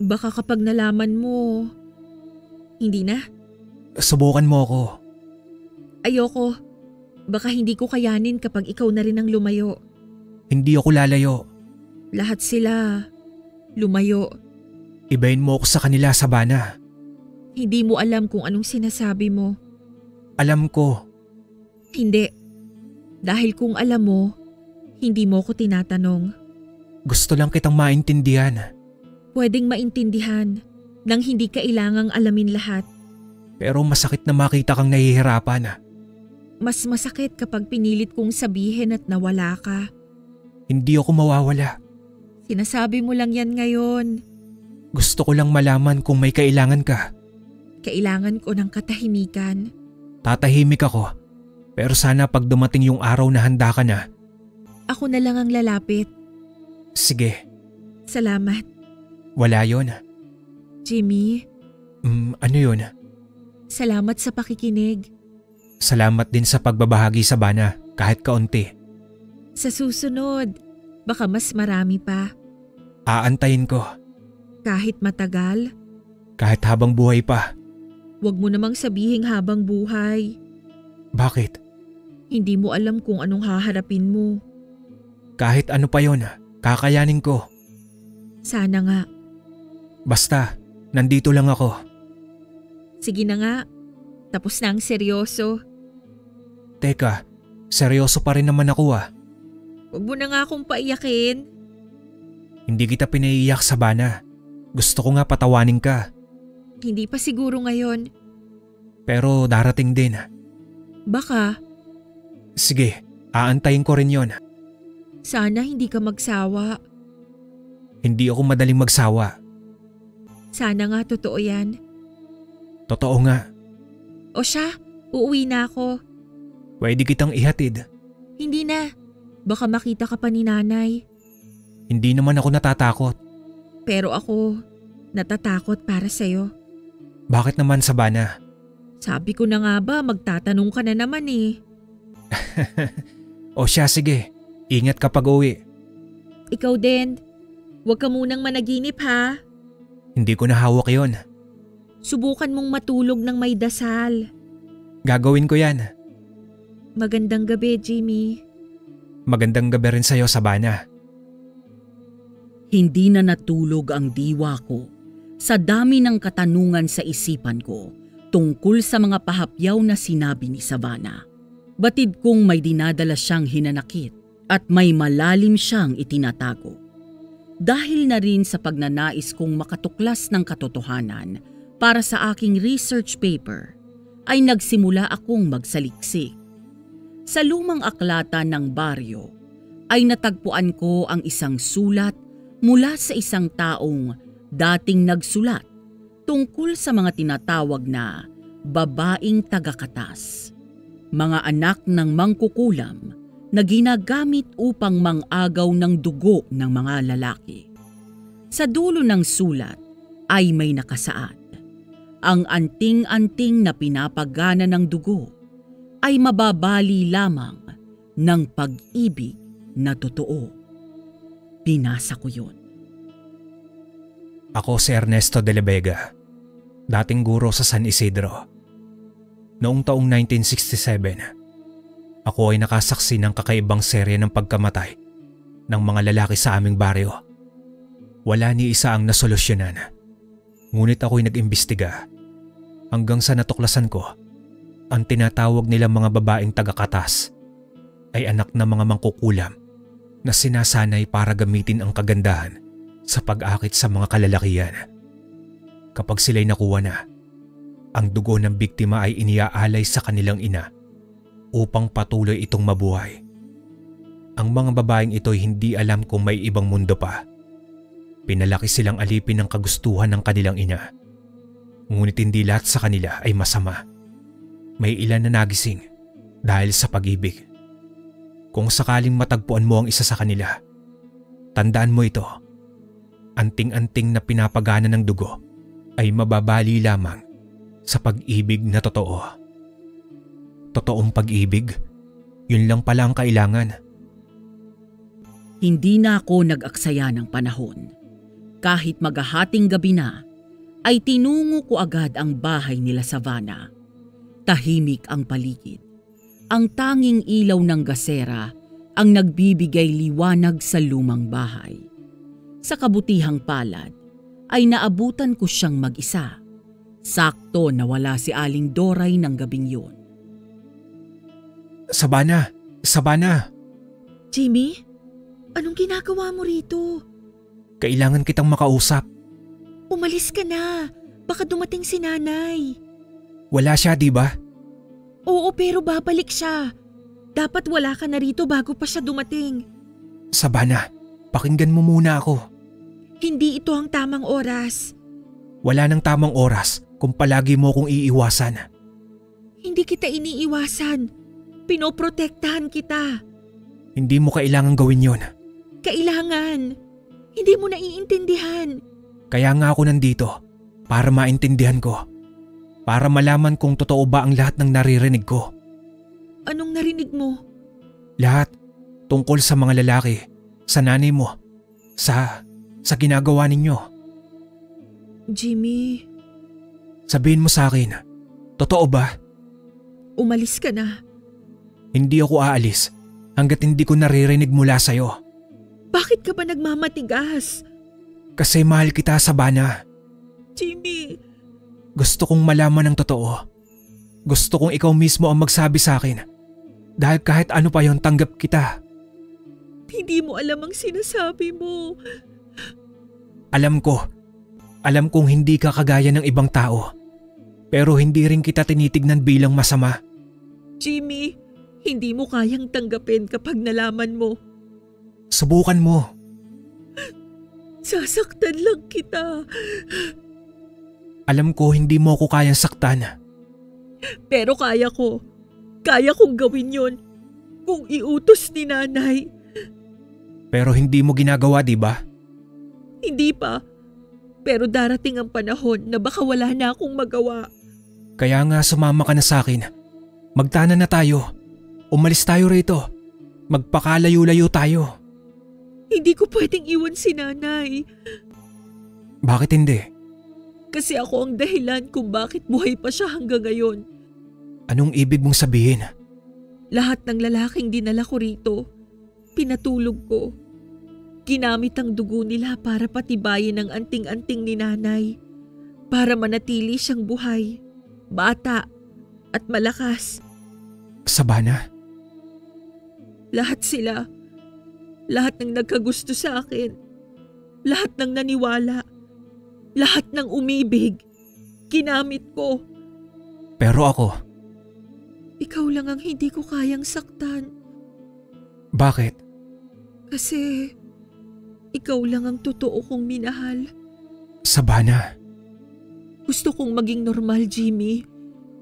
Baka kapag nalaman mo, hindi na. Subukan mo ako. Ayoko. Baka hindi ko kayanin kapag ikaw na rin ang lumayo. Hindi ako lalayo. Lahat sila lumayo. Ibahin mo ako sa kanila, Savannah. Hindi mo alam kung anong sinasabi mo. Alam ko. Hindi. Dahil kung alam mo, hindi mo ko tinatanong. Gusto lang kitang maintindihan. Pwedeng maintindihan nang hindi kailangang alamin lahat. Pero masakit na makita kang nahihirapan. Mas masakit kapag pinilit kong sabihin at nawala ka. Hindi ako mawawala. Sinasabi mo lang yan ngayon. Gusto ko lang malaman kung may kailangan ka. Kailangan ko ng katahimikan. Tatahimik ako. Pero sana pag dumating yung araw na handa ka na. Ako na lang ang lalapit. Sige, Salamat, wala yon. Jimmy. Ano yun? Salamat sa pakikinig. Salamat din sa pagbabahagi, Savannah, kahit kaunti. Sa susunod, baka mas marami pa. Aantayin ko, Kahit matagal, kahit habang buhay pa. wag mo namang sabihing habang buhay. Bakit? Hindi mo alam kung anong haharapin mo. Kahit ano pa yon, kakayanin ko. Sana nga. Basta, nandito lang ako. Sige na nga. Tapos na ang seryoso. Teka, seryoso pa rin naman ako . Huwag mo na nga akong paiyakin. Hindi kita pinaiiyak, Savannah. Gusto ko nga patawanin ka. Hindi pa siguro ngayon. Pero darating din. Baka, Sige, aantayin ko rin yon. sana hindi ka magsawa. Hindi ako madaling magsawa. Sana nga totoo yan. Totoo nga, O siya, uuwi na ako. pwede kitang ihatid. Hindi na. Baka makita ka pa ni nanay. Hindi naman ako natatakot. Pero ako, natatakot para sa'yo. Bakit naman, Savannah? Sabi ko na nga ba, magtatanong ka na naman eh. O siya, sige. Ingat ka pag uwi. Ikaw din. Huwag ka munang managinip ha. Hindi ko na hawak yon. Subukan mong matulog ng may dasal. Gagawin ko yan. Magandang gabi, Jimmy. Magandang gabi rin sa'yo, Savannah. Hindi na natulog ang diwa ko sa dami ng katanungan sa isipan ko tungkol sa mga pahapyaw na sinabi ni Savannah. Batid kong may dinadala siyang hinanakit at may malalim siyang itinatago. Dahil na rin sa pagnanais kong makatuklas ng katotohanan para sa aking research paper, ay nagsimula akong magsaliksik. Sa lumang aklatan ng baryo ay natagpuan ko ang isang sulat mula sa isang taong dating nagsulat tungkol sa mga tinatawag na babaeng tagakatas. Mga anak ng mangkukulam na ginagamit upang mangagaw ng dugo ng mga lalaki. Sa dulo ng sulat ay may nakasaad. Ang anting-anting na pinapagana ng dugo ay mababali lamang ng pag-ibig na totoo. Binasa ko yun. Ako si Ernesto de la Vega, dating guro sa San Isidro. Noong taong 1967, ako ay nakasaksi ng kakaibang serye ng pagkamatay ng mga lalaki sa aming baryo. Wala ni isa ang nasolusyonan. Ngunit ako'y nag-imbestiga hanggang sa natuklasan ko ang tinatawag nilang mga babaeng tagakatas ay anak ng mga mangkukulam na sinasanay para gamitin ang kagandahan sa pag-akit sa mga kalalakihan. Kapag sila'y nakuha na, ang dugo ng biktima ay iniaalay sa kanilang ina upang patuloy itong mabuhay. Ang mga babaeng ito'y hindi alam kung may ibang mundo pa. Pinalaki silang alipin ng kagustuhan ng kanilang ina. Ngunit hindi lahat sa kanila ay masama. May ilan na nagising Dahil sa pag-ibig. Kung sakaling matagpuan mo ang isa sa kanila, tandaan mo ito. Anting-anting na pinapagana ng dugo ay mababali lamang sa pag-ibig na totoo. Totoong pag-ibig, yun lang pala ang kailangan. Hindi na ako nag-aksaya ng panahon. Kahit maghahating gabi na, ay tinungo ko agad ang bahay nila Savannah. Tahimik ang paligid. Ang tanging ilaw ng gasera ang nagbibigay liwanag sa lumang bahay. Sa kabutihang palad ay naabutan ko siyang mag-isa. Sakto na wala si Aling Doray ng gabing yun. Savannah! Savannah! Jimmy, anong ginagawa mo rito? Kailangan kitang makausap. Umalis ka na. Baka dumating si nanay. Wala siya, di ba? Oo, pero babalik siya. Dapat wala ka na rito bago pa siya dumating. Savannah, pakinggan mo muna ako. Hindi ito ang tamang oras. Wala nang tamang oras kung palagi mo kong iiwasan. Hindi kita iniiwasan. Pinoprotektahan kita. Hindi mo kailangang gawin yon. Kailangan. Hindi mo naiintindihan. Kaya nga ako nandito para maintindihan ko. Para malaman kung totoo ba ang lahat ng naririnig ko. Anong narinig mo? Lahat tungkol sa mga lalaki, sa nanay mo, sa ginagawa ninyo. Jimmy. Sabihin mo sa akin, totoo ba? Umalis ka na. Hindi ako aalis hanggat hindi ko naririnig mula sa'yo. Bakit ka ba nagmamatigas? Kasi mahal kita, Savannah. Jimmy. Gusto kong malaman ang totoo. Gusto kong ikaw mismo ang magsabi sa akin. Dahil kahit ano pa yon, tanggap kita. Hindi mo alam ang sinasabi mo. Alam ko. Alam kong hindi ka kagaya ng ibang tao. Pero hindi rin kita tinitignan bilang masama. Jimmy, hindi mo kayang tanggapin kapag nalaman mo. Subukan mo. Sasaktan lang kita. Alam ko hindi mo ako kayang saktan. Pero kaya ko. Kaya kong gawin yon kung iutos ni nanay. Pero hindi mo ginagawa, di ba? Hindi pa. Pero darating ang panahon na baka wala na akong magawa. Kaya nga sumama ka na sa akin. Magtana na tayo. Umalis tayo rito. Magpakalayo-layo tayo. Hindi ko pwedeng iwan si nanay. Bakit hindi? Kasi ako ang dahilan kung bakit buhay pa siya hanggang ngayon. Anong ibig mong sabihin? Lahat ng lalaking dinala ko rito, pinatulog ko. Ginamit ang dugo nila para patibayin ang anting-anting ni nanay. Para manatili siyang buhay, bata at malakas. Savannah? Lahat sila. Lahat ng nagkagusto sa akin. Lahat ng naniwala. Lahat ng umibig. Ginamit ko. Pero ako? Ikaw lang ang hindi ko kayang saktan. Bakit? Kasi ikaw lang ang totoo kong minahal. Savannah? Gusto kong maging normal, Jimmy.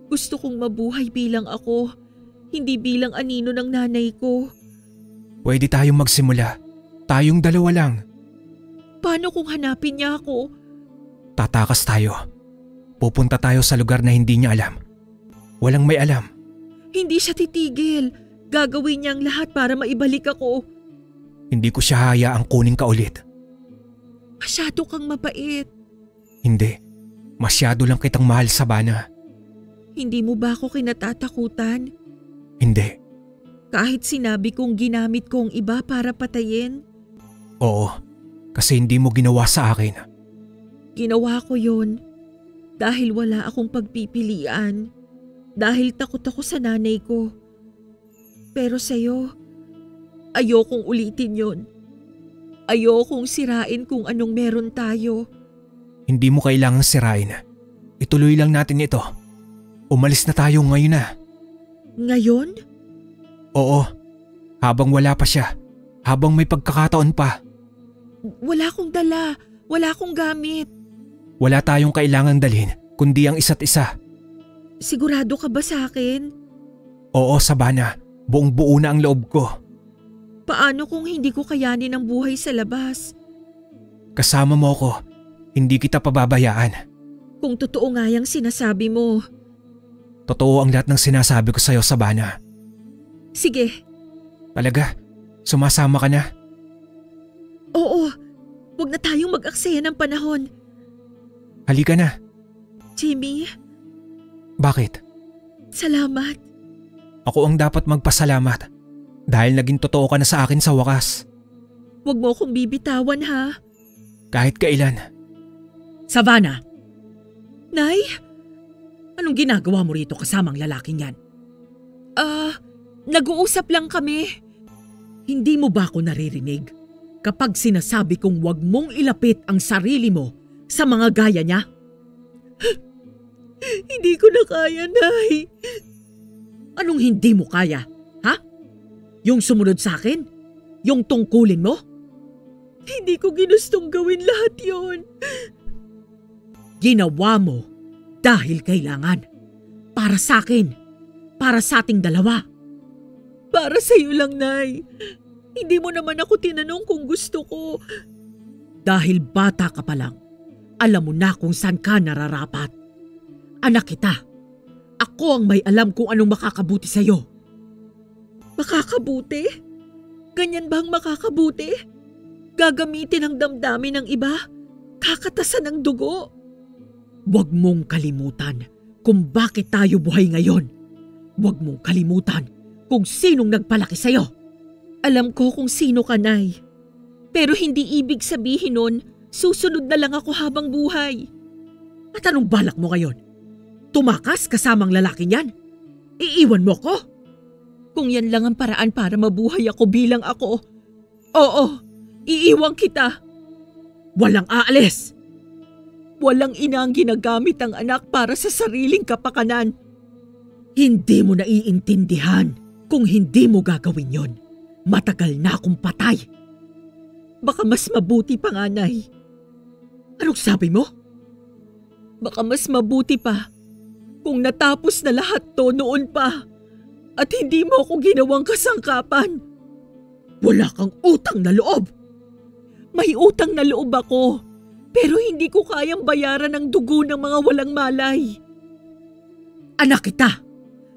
Gusto kong mabuhay bilang ako, hindi bilang anino ng nanay ko. Pwede tayong magsimula. Tayong dalawa lang. Paano kung hanapin niya ako? Tatakas tayo. Pupunta tayo sa lugar na hindi niya alam. Walang may alam. Hindi siya titigil. Gagawin niya ang lahat para maibalik ako. Hindi ko siya hayaang kunin ka ulit. Masyado kang mabait. Hindi. Masyado lang kitang mahal, Savannah. Hindi mo ba ako kinatatakutan? Hindi. Kahit sinabi kong ginamit ko ang iba para patayin? Oo, kasi hindi mo ginawa sa akin. Ginawa ko yon dahil wala akong pagpipilian. Dahil takot ako sa nanay ko. Pero sa'yo, ayokong ulitin yon. Ayokong sirain kung anong meron tayo. Hindi mo kailangang sirain. Ituloy lang natin ito. Umalis na tayo ngayon na. Ngayon? Oo, habang wala pa siya. Habang may pagkakataon pa. Wala akong dala. Wala akong gamit. Wala tayong kailangang dalhin, kundi ang isa't isa. Sigurado ka ba sa akin? Oo, Savannah. Buong buo na ang loob ko. Paano kung hindi ko kayanin ang buhay sa labas? Kasama mo ko. Hindi kita pababayaan. Kung totoo nga yung sinasabi mo. Totoo ang lahat ng sinasabi ko sa'yo, Savannah. Sige. Talaga? Sumasama ka na? Oo. Huwag na tayong mag-aksaya ng panahon. Halika na. Jimmy, Bakit? salamat. Ako ang dapat magpasalamat dahil naging totoo ka na sa akin sa wakas. Huwag mo akong bibitawan ha. Kahit kailan. Savannah, Nay? anong ginagawa mo rito kasamang lalaking yan? Nag-uusap lang kami. Hindi mo ba ako naririnig kapag sinasabi kong huwag mong ilapit ang sarili mo sa mga gaya niya? Hindi ko na kaya, Nay. Anong hindi mo kaya? Ha? Yung sumunod sa akin? Yung tungkulin mo? Hindi ko ginustong gawin lahat yon. Ginawa mo dahil kailangan. Para sa akin. Para sa ating dalawa. Para sa'yo lang, Nay. Hindi mo naman ako tinanong kung gusto ko. Dahil bata ka pa lang, alam mo na kung saan ka nararapat. Anak kita. Ako ang may alam kung anong makakabuti sa'yo. Makakabuti? Ganyan ba ang makakabuti? Gagamitin ang damdamin ng iba? Kakatasan ng dugo? Huwag mong kalimutan kung bakit tayo buhay ngayon. Huwag mong kalimutan kung sinong nagpalaki sa'yo. Alam ko kung sino ka, Nay. Pero hindi ibig sabihin nun, susunod na lang ako habang buhay. At anong balak mo ngayon? Tumakas kasamang lalaking yan? Iiwan mo ko? Kung yan lang ang paraan para mabuhay ako bilang ako, oo, iiwan kita. Walang aalis. Walang ina ang ginagamit ang anak para sa sariling kapakanan. Hindi mo naiintindihan kung hindi mo gagawin yon. Matagal na akong patay. Baka mas mabuti pa nga, Nay. Anong sabi mo? Baka mas mabuti pa kung natapos na lahat to noon pa at hindi mo ako ginawang kasangkapan. Wala kang utang na loob. May utang na loob ako, pero hindi ko kayang bayaran ang dugo ng mga walang malay. Anak kita,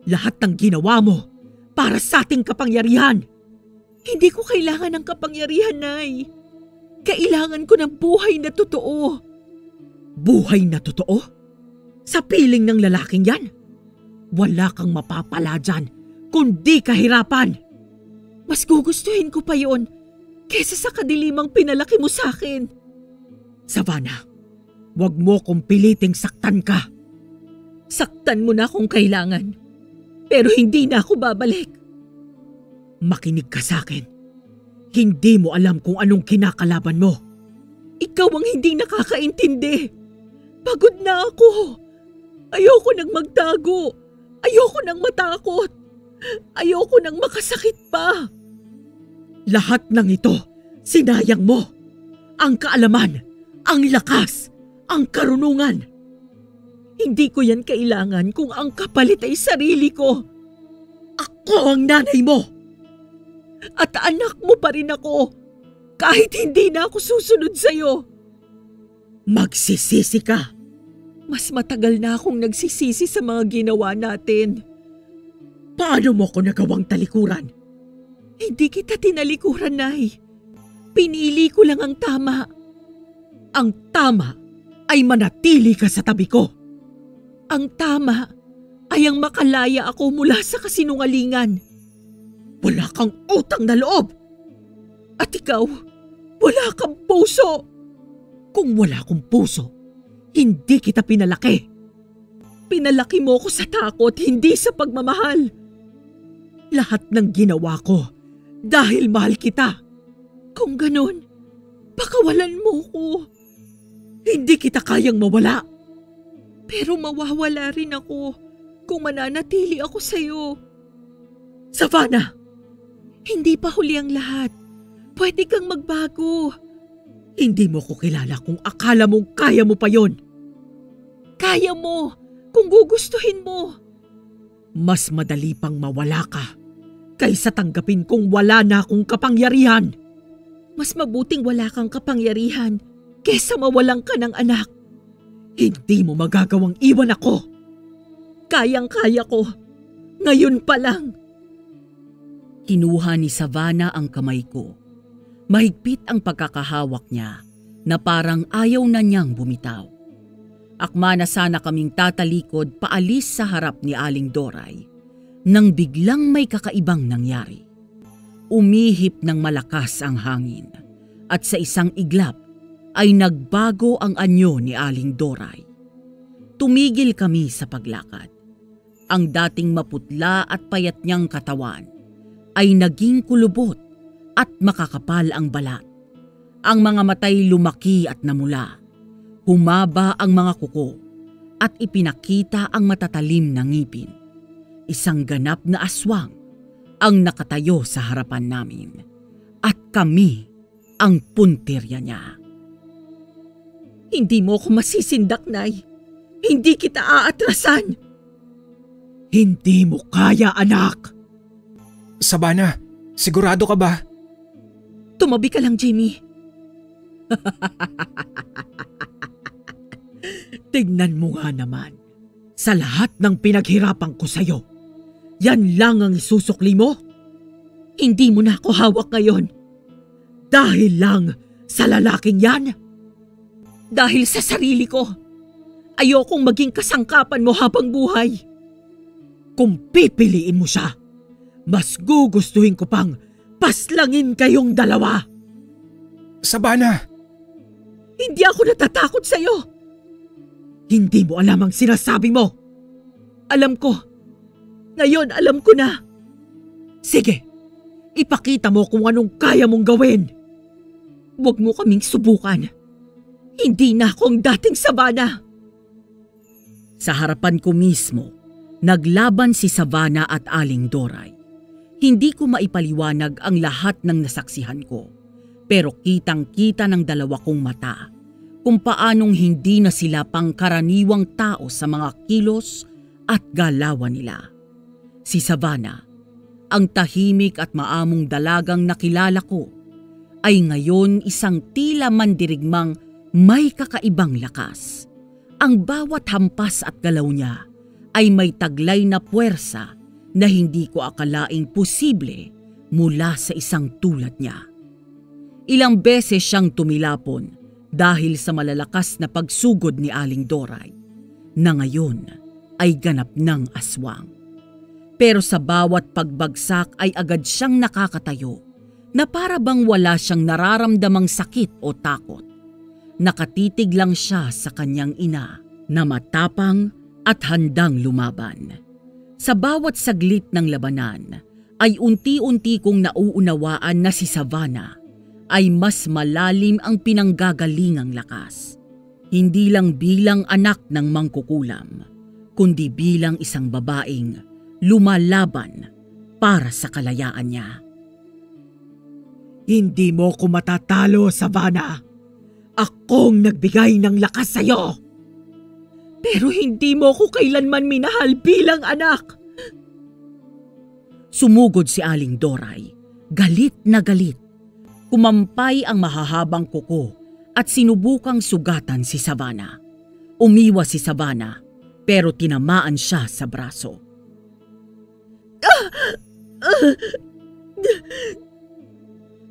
lahat ng ginawa mo para sa ating kapangyarihan. Hindi ko kailangan ng kapangyarihan, Nay. Kailangan ko ng buhay na totoo. Buhay na totoo? Sa piling ng lalaking yan? Wala kang mapapala dyan kundi kahirapan. Mas gugustuhin ko pa yon kesa sa kadilimang pinalaki mo sa akin. Savannah, wag mo kong piliting saktan ka. Saktan mo na kung kailangan, pero hindi na ako babalik. Makinig ka sa akin. Hindi mo alam kung anong kinakalaban mo. Ikaw ang hindi nakakaintindi. Pagod na ako. Ayoko nang magtago. Ayoko nang matakot. Ayoko nang makasakit pa. Lahat ng ito, sinayang mo. Ang kaalaman, ang lakas, ang karunungan. Hindi ko yan kailangan kung ang kapalit ay sarili ko. Ako ang nanay mo. At anak mo pa rin ako, kahit hindi na ako susunod sa'yo. Magsisisi ka. Mas matagal na akong nagsisisi sa mga ginawa natin. Paano mo ko nagawang talikuran? Hindi kita tinalikuran, Nay. Pinili ko lang ang tama. Ang tama ay manatili ka sa tabi ko. Ang tama ay ang makalaya ako mula sa kasinungalingan. Wala kang utang na loob. At ikaw, wala kang puso. Kung wala akong puso, hindi kita pinalaki. Pinalaki mo ko sa takot, hindi sa pagmamahal. Lahat ng ginawa ko dahil mahal kita. Kung ganun, pakawalan mo ko. Hindi kita kayang mawala. Pero mawawala rin ako kung mananatili ako sa'yo. Savannah! Hindi pa huli ang lahat. Pwede kang magbago. Hindi mo ko kilala kung akala mong kaya mo pa yon. Kaya mo kung gugustuhin mo. Mas madali pang mawala ka kaysa tanggapin kong wala na akong kapangyarihan. Mas mabuting wala kang kapangyarihan kaysa mawalan ka ng anak. Hindi mo magagawang iwan ako. Kayang-kaya ko. Ngayon pa lang. Kinuha ni Savannah ang kamay ko. Mahigpit ang pagkakahawak niya na parang ayaw na niyang bumitaw. Akma na sana kaming tatalikod paalis sa harap ni Aling Doray nang biglang may kakaibang nangyari. Umihip ng malakas ang hangin at sa isang iglap ay nagbago ang anyo ni Aling Doray. Tumigil kami sa paglakad. Ang dating maputla at payat niyang katawan ay naging kulubot at makakapal ang balat. Ang mga matay lumaki at namula. Humaba ang mga kuko at ipinakita ang matatalim na ngipin. Isang ganap na aswang ang nakatayo sa harapan namin at kami ang puntirya niya. Hindi mo ako masisindak, Nay. Hindi kita aatrasan. Hindi mo kaya, anak. Savannah, sigurado ka ba? Tumabi ka lang, Jimmy. Tignan mo nga naman. Sa lahat ng pinaghirapan ko sa'yo, yan lang ang isusukli mo? Hindi mo na ako hawak ngayon. Dahil lang sa lalaking yan? Dahil sa sarili ko. Ayokong maging kasangkapan mo habang buhay. Kung pipiliin mo siya, mas gugustuhin ko pang paslangin kayong dalawa. Savannah! Hindi ako natatakot sa'yo. Hindi mo alam ang sinasabi mo. Alam ko. Ngayon alam ko na. Sige, ipakita mo kung anong kaya mong gawin. Huwag mo kaming subukan. Hindi na akong dating Savannah. Sa harapan ko mismo, naglaban si Savannah at Aling Doray. Hindi ko maipaliwanag ang lahat ng nasaksihan ko, pero kitang-kita ng dalawa kong mata kung paanong hindi na sila pangkaraniwang tao sa mga kilos at galawan nila. Si Savannah, ang tahimik at maamong dalagang nakilala ko, ay ngayon isang tila mandirigmang may kakaibang lakas. Ang bawat hampas at galaw niya ay may taglay na puwersa na hindi ko akalaing posible mula sa isang tulad niya. Ilang beses siyang tumilapon dahil sa malalakas na pagsugod ni Aling Doray na ngayon ay ganap ng aswang. Pero sa bawat pagbagsak ay agad siyang nakakatayo na para bang wala siyang nararamdamang sakit o takot. Nakatitig lang siya sa kanyang ina na matapang at handang lumaban. Sa bawat saglit ng labanan ay unti-unti kong nauunawaan na si Savannah ay mas malalim ang pinanggagalingang lakas. Hindi lang bilang anak ng mangkukulam, kundi bilang isang babaeng lumalaban para sa kalayaan niya. Hindi mo ko matatalo, Savannah. Akong nagbigay ng lakas sa'yo. Pero hindi mo ko kailanman minahal bilang anak. Sumugod si Aling Doray, galit na galit. Kumampay ang mahahabang kuko at sinubukang sugatan si Savannah. Umiwas si Savannah pero tinamaan siya sa braso.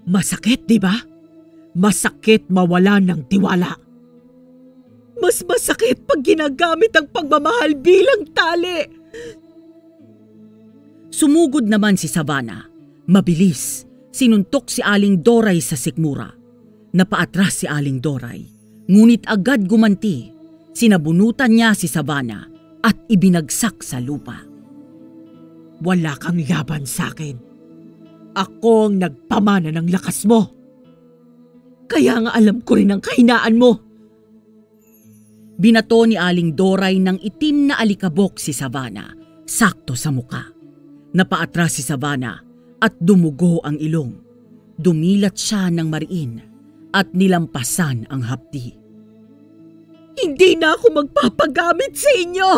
Masakit, di ba? Masakit mawala ng tiwala. Mas masakit pag ginagamit ang pagmamahal bilang tali. Sumugod naman si Savannah. Mabilis, sinuntok si Aling Doray sa sikmura. Napaatras si Aling Doray, ngunit agad gumanti. Sinabunutan niya si Savannah at ibinagsak sa lupa. Wala kang laban sa akin. Ako ang nagpamana ng lakas mo. Kaya nga alam ko rin ang kahinaan mo. Binato ni Aling Doray ng itim na alikabok si Savannah, sakto sa muka. Napaatras si Savannah at dumugo ang ilong. Dumilat siya ng mariin at nilampasan ang hapdi. Hindi na ako magpapagamit sa inyo!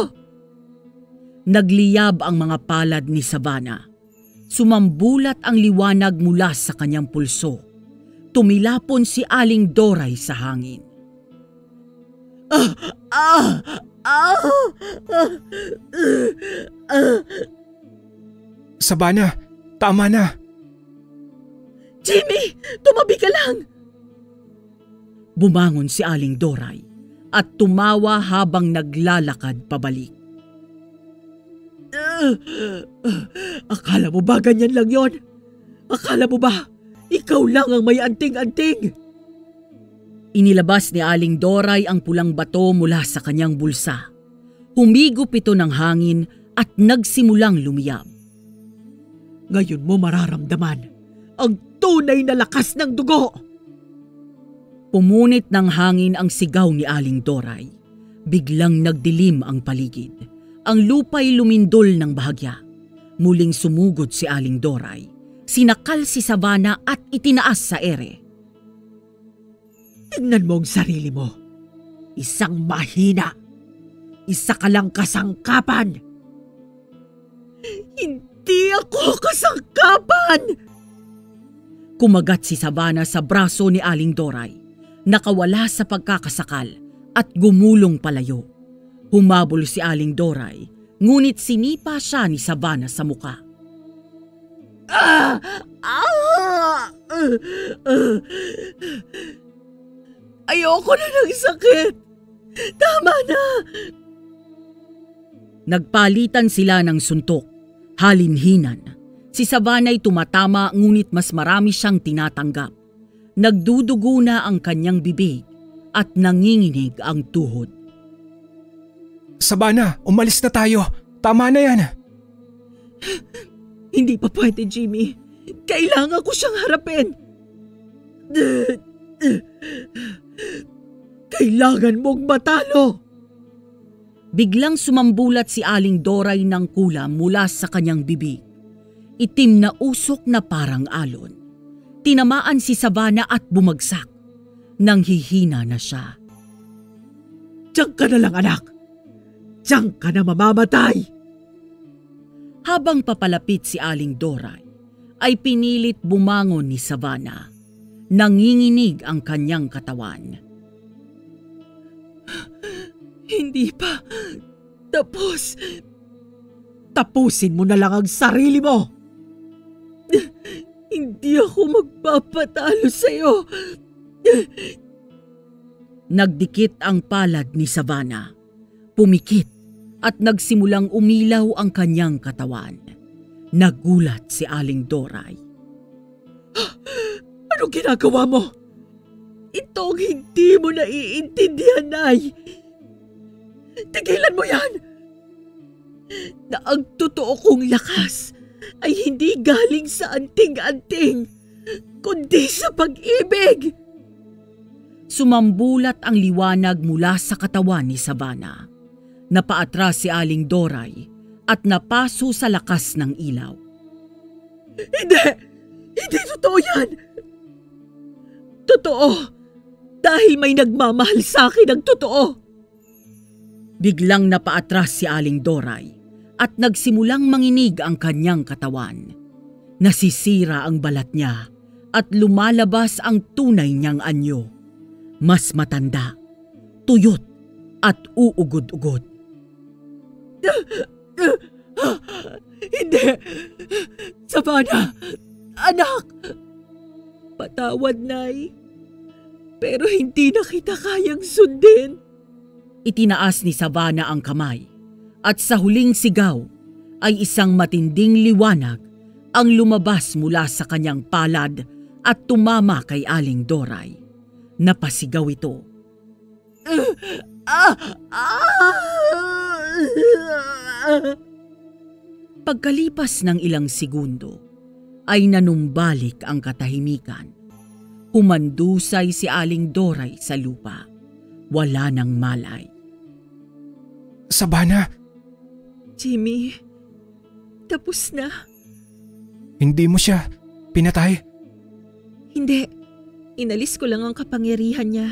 Nagliyab ang mga palad ni Savannah. Sumambulat ang liwanag mula sa kanyang pulso. Tumilapon si Aling Doray sa hangin. Savannah, tama na. Jimmy, tumabi ka lang! Bumangon si Aling Doray at tumawa habang naglalakad pabalik. Akala mo ba ganyan lang yon? Akala mo ba ikaw lang ang may anting-anting? Inilabas ni Aling Doray ang pulang bato mula sa kanyang bulsa. Humigop ito ng hangin at nagsimulang lumiyab. Ngayon mo mararamdaman ang tunay na lakas ng dugo. Pumunit ng hangin ang sigaw ni Aling Doray. Biglang nagdilim ang paligid. Ang lupa'y lumindol ng bahagya. Muling sumugod si Aling Doray. Sinakal si Savannah at itinaas sa ere. Tingnan mo ang sarili mo. Isang mahina. Isa ka lang kasangkapan. Hindi ako kasangkapan! Kumagat si Savannah sa braso ni Aling Doray. Nakawala sa pagkakasakal at gumulong palayo. Humabol si Aling Doray, ngunit sinipa siya ni Savannah sa muka. Ayoko na ng sakit. Tama na. Nagpalitan sila ng suntok, halinhinan. Si Savannah'y tumatama ngunit mas marami siyang tinatanggap. Nagdudugo na ang kanyang bibig at nanginginig ang tuhod. Savannah, umalis na tayo. Tama na yan. Hindi pa pwede, Jimmy. Kailangan ko siyang harapin. Kailangan mong matalo. Biglang sumambulat si Aling Doray ng kulam mula sa kanyang bibig. Itim na usok na parang alon. Tinamaan si Savannah at bumagsak. Nanghihina na siya. Diyan ka na lang, anak. Diyan ka na mamamatay. Habang papalapit si Aling Doray, ay pinilit bumangon ni Savannah. Nanginginig ang kanyang katawan. Hindi pa tapos. Tapusin mo na lang ang sarili mo. Hindi ako magpapatalo sa'yo. Nagdikit ang palad ni Savannah. Pumikit at nagsimulang umilaw ang kanyang katawan. Nagulat si Aling Doray. Anong ginagawa mo? Itong hindi mo naiintindihan, Nay. Tigilan mo yan! Na ang totoo kong lakas ay hindi galing sa anting-anting, kundi sa pag-ibig. Sumambulat ang liwanag mula sa katawan ni Savannah. Napaatras si Aling Doray at napaso sa lakas ng ilaw. Hindi! Hindi totoo yan! Totoo! Dahil may nagmamahal sa akin ng totoo! Biglang napaatras si Aling Doray at nagsimulang manginig ang kanyang katawan. Nasisira ang balat niya at lumalabas ang tunay niyang anyo. Mas matanda, tuyot at uugod-ugod. Hindi! Savannah! Anak! Patawad, Nay. Pero hindi na kita kayang sundin. Itinaas ni Savannah ang kamay at sa huling sigaw ay isang matinding liwanag ang lumabas mula sa kanyang palad at tumama kay Aling Doray. Napasigaw ito. Pagkalipas ng ilang segundo ay nanumbalik ang katahimikan. Humandusay si Aling Doray sa lupa. Wala nang malay. Savannah! Jimmy, tapos na. Hindi mo siya pinatay? Hindi. Inalis ko lang ang kapangyarihan niya.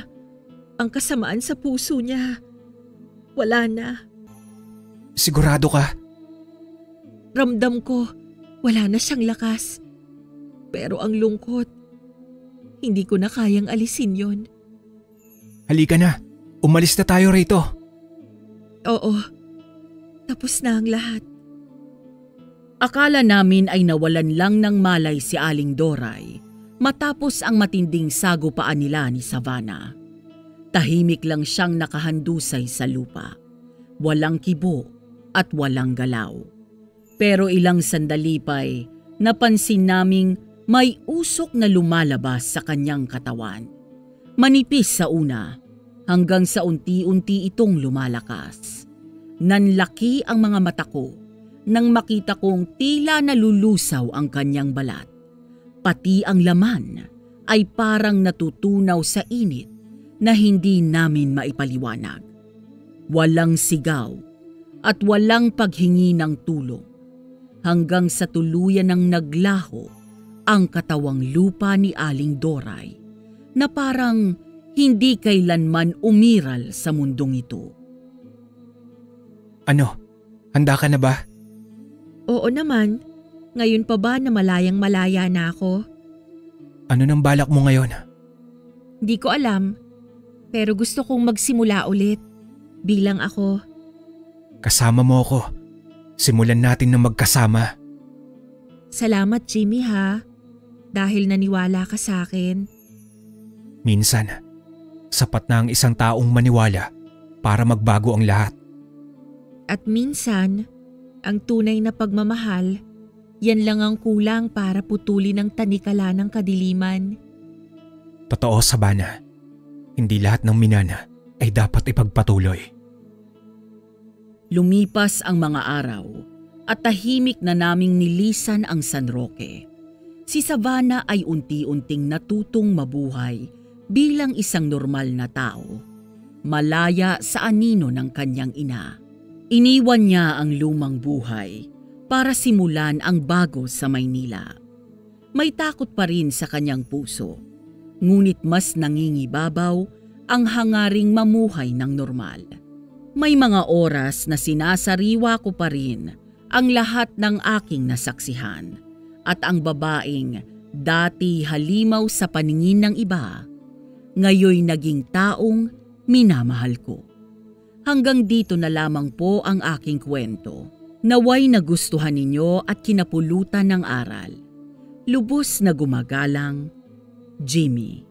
Ang kasamaan sa puso niya. Wala na. Sigurado ka? Ramdam ko, wala na siyang lakas. Pero ang lungkot, hindi ko na kayang alisin yon. Halika na, umalis na tayo rito. Oo, tapos na ang lahat. Akala namin ay nawalan lang ng malay si Aling Doray matapos ang matinding sagupaan nila ni Savannah. Tahimik lang siyang nakahandusay sa lupa. Walang kibo at walang galaw. Pero ilang sandali pa'y napansin naming may usok na lumalabas sa kanyang katawan. Manipis sa una, hanggang sa unti-unti itong lumalakas. Nanlaki ang mga mata ko nang makita kong tila nalulusaw ang kanyang balat. Pati ang laman ay parang natutunaw sa init na hindi namin maipaliwanag. Walang sigaw at walang paghingi ng tulong hanggang sa tuluyan ng naglaho ang katawang lupa ni Aling Doray na parang hindi kailanman umiral sa mundong ito. Ano? Handa ka na ba? Oo naman. Ngayon pa ba na malayang-malaya na ako? Ano nang balak mo ngayon? Di ko alam. Pero gusto kong magsimula ulit. Bilang ako. Kasama mo ako. Simulan natin na magkasama. Salamat, Jimmy, ha? Dahil naniwala ka sa akin. Minsan, sapat na ang isang taong maniwala para magbago ang lahat. At minsan, ang tunay na pagmamahal, yan lang ang kulang para putulin ang tanikala ng kadiliman. Totoo, Savannah. Hindi lahat ng minana ay dapat ipagpatuloy. Lumipas ang mga araw at tahimik na naming nilisan ang San Roque. Si Savannah ay unti-unting natutong mabuhay bilang isang normal na tao, malaya sa anino ng kanyang ina. Iniwan niya ang lumang buhay para simulan ang bago sa Maynila. May takot pa rin sa kanyang puso, ngunit mas nangingibabaw ang hangaring mamuhay ng normal. May mga oras na sinasariwa ko pa rin ang lahat ng aking nasaksihan at ang babaeng dati halimaw sa paningin ng iba, ngayoy naging taong minamahal ko. Hanggang dito na lamang po ang aking kwento. Naway nagustuhan ninyo at kinapulutan ng aral. Lubos na gumagalang, Jimmy.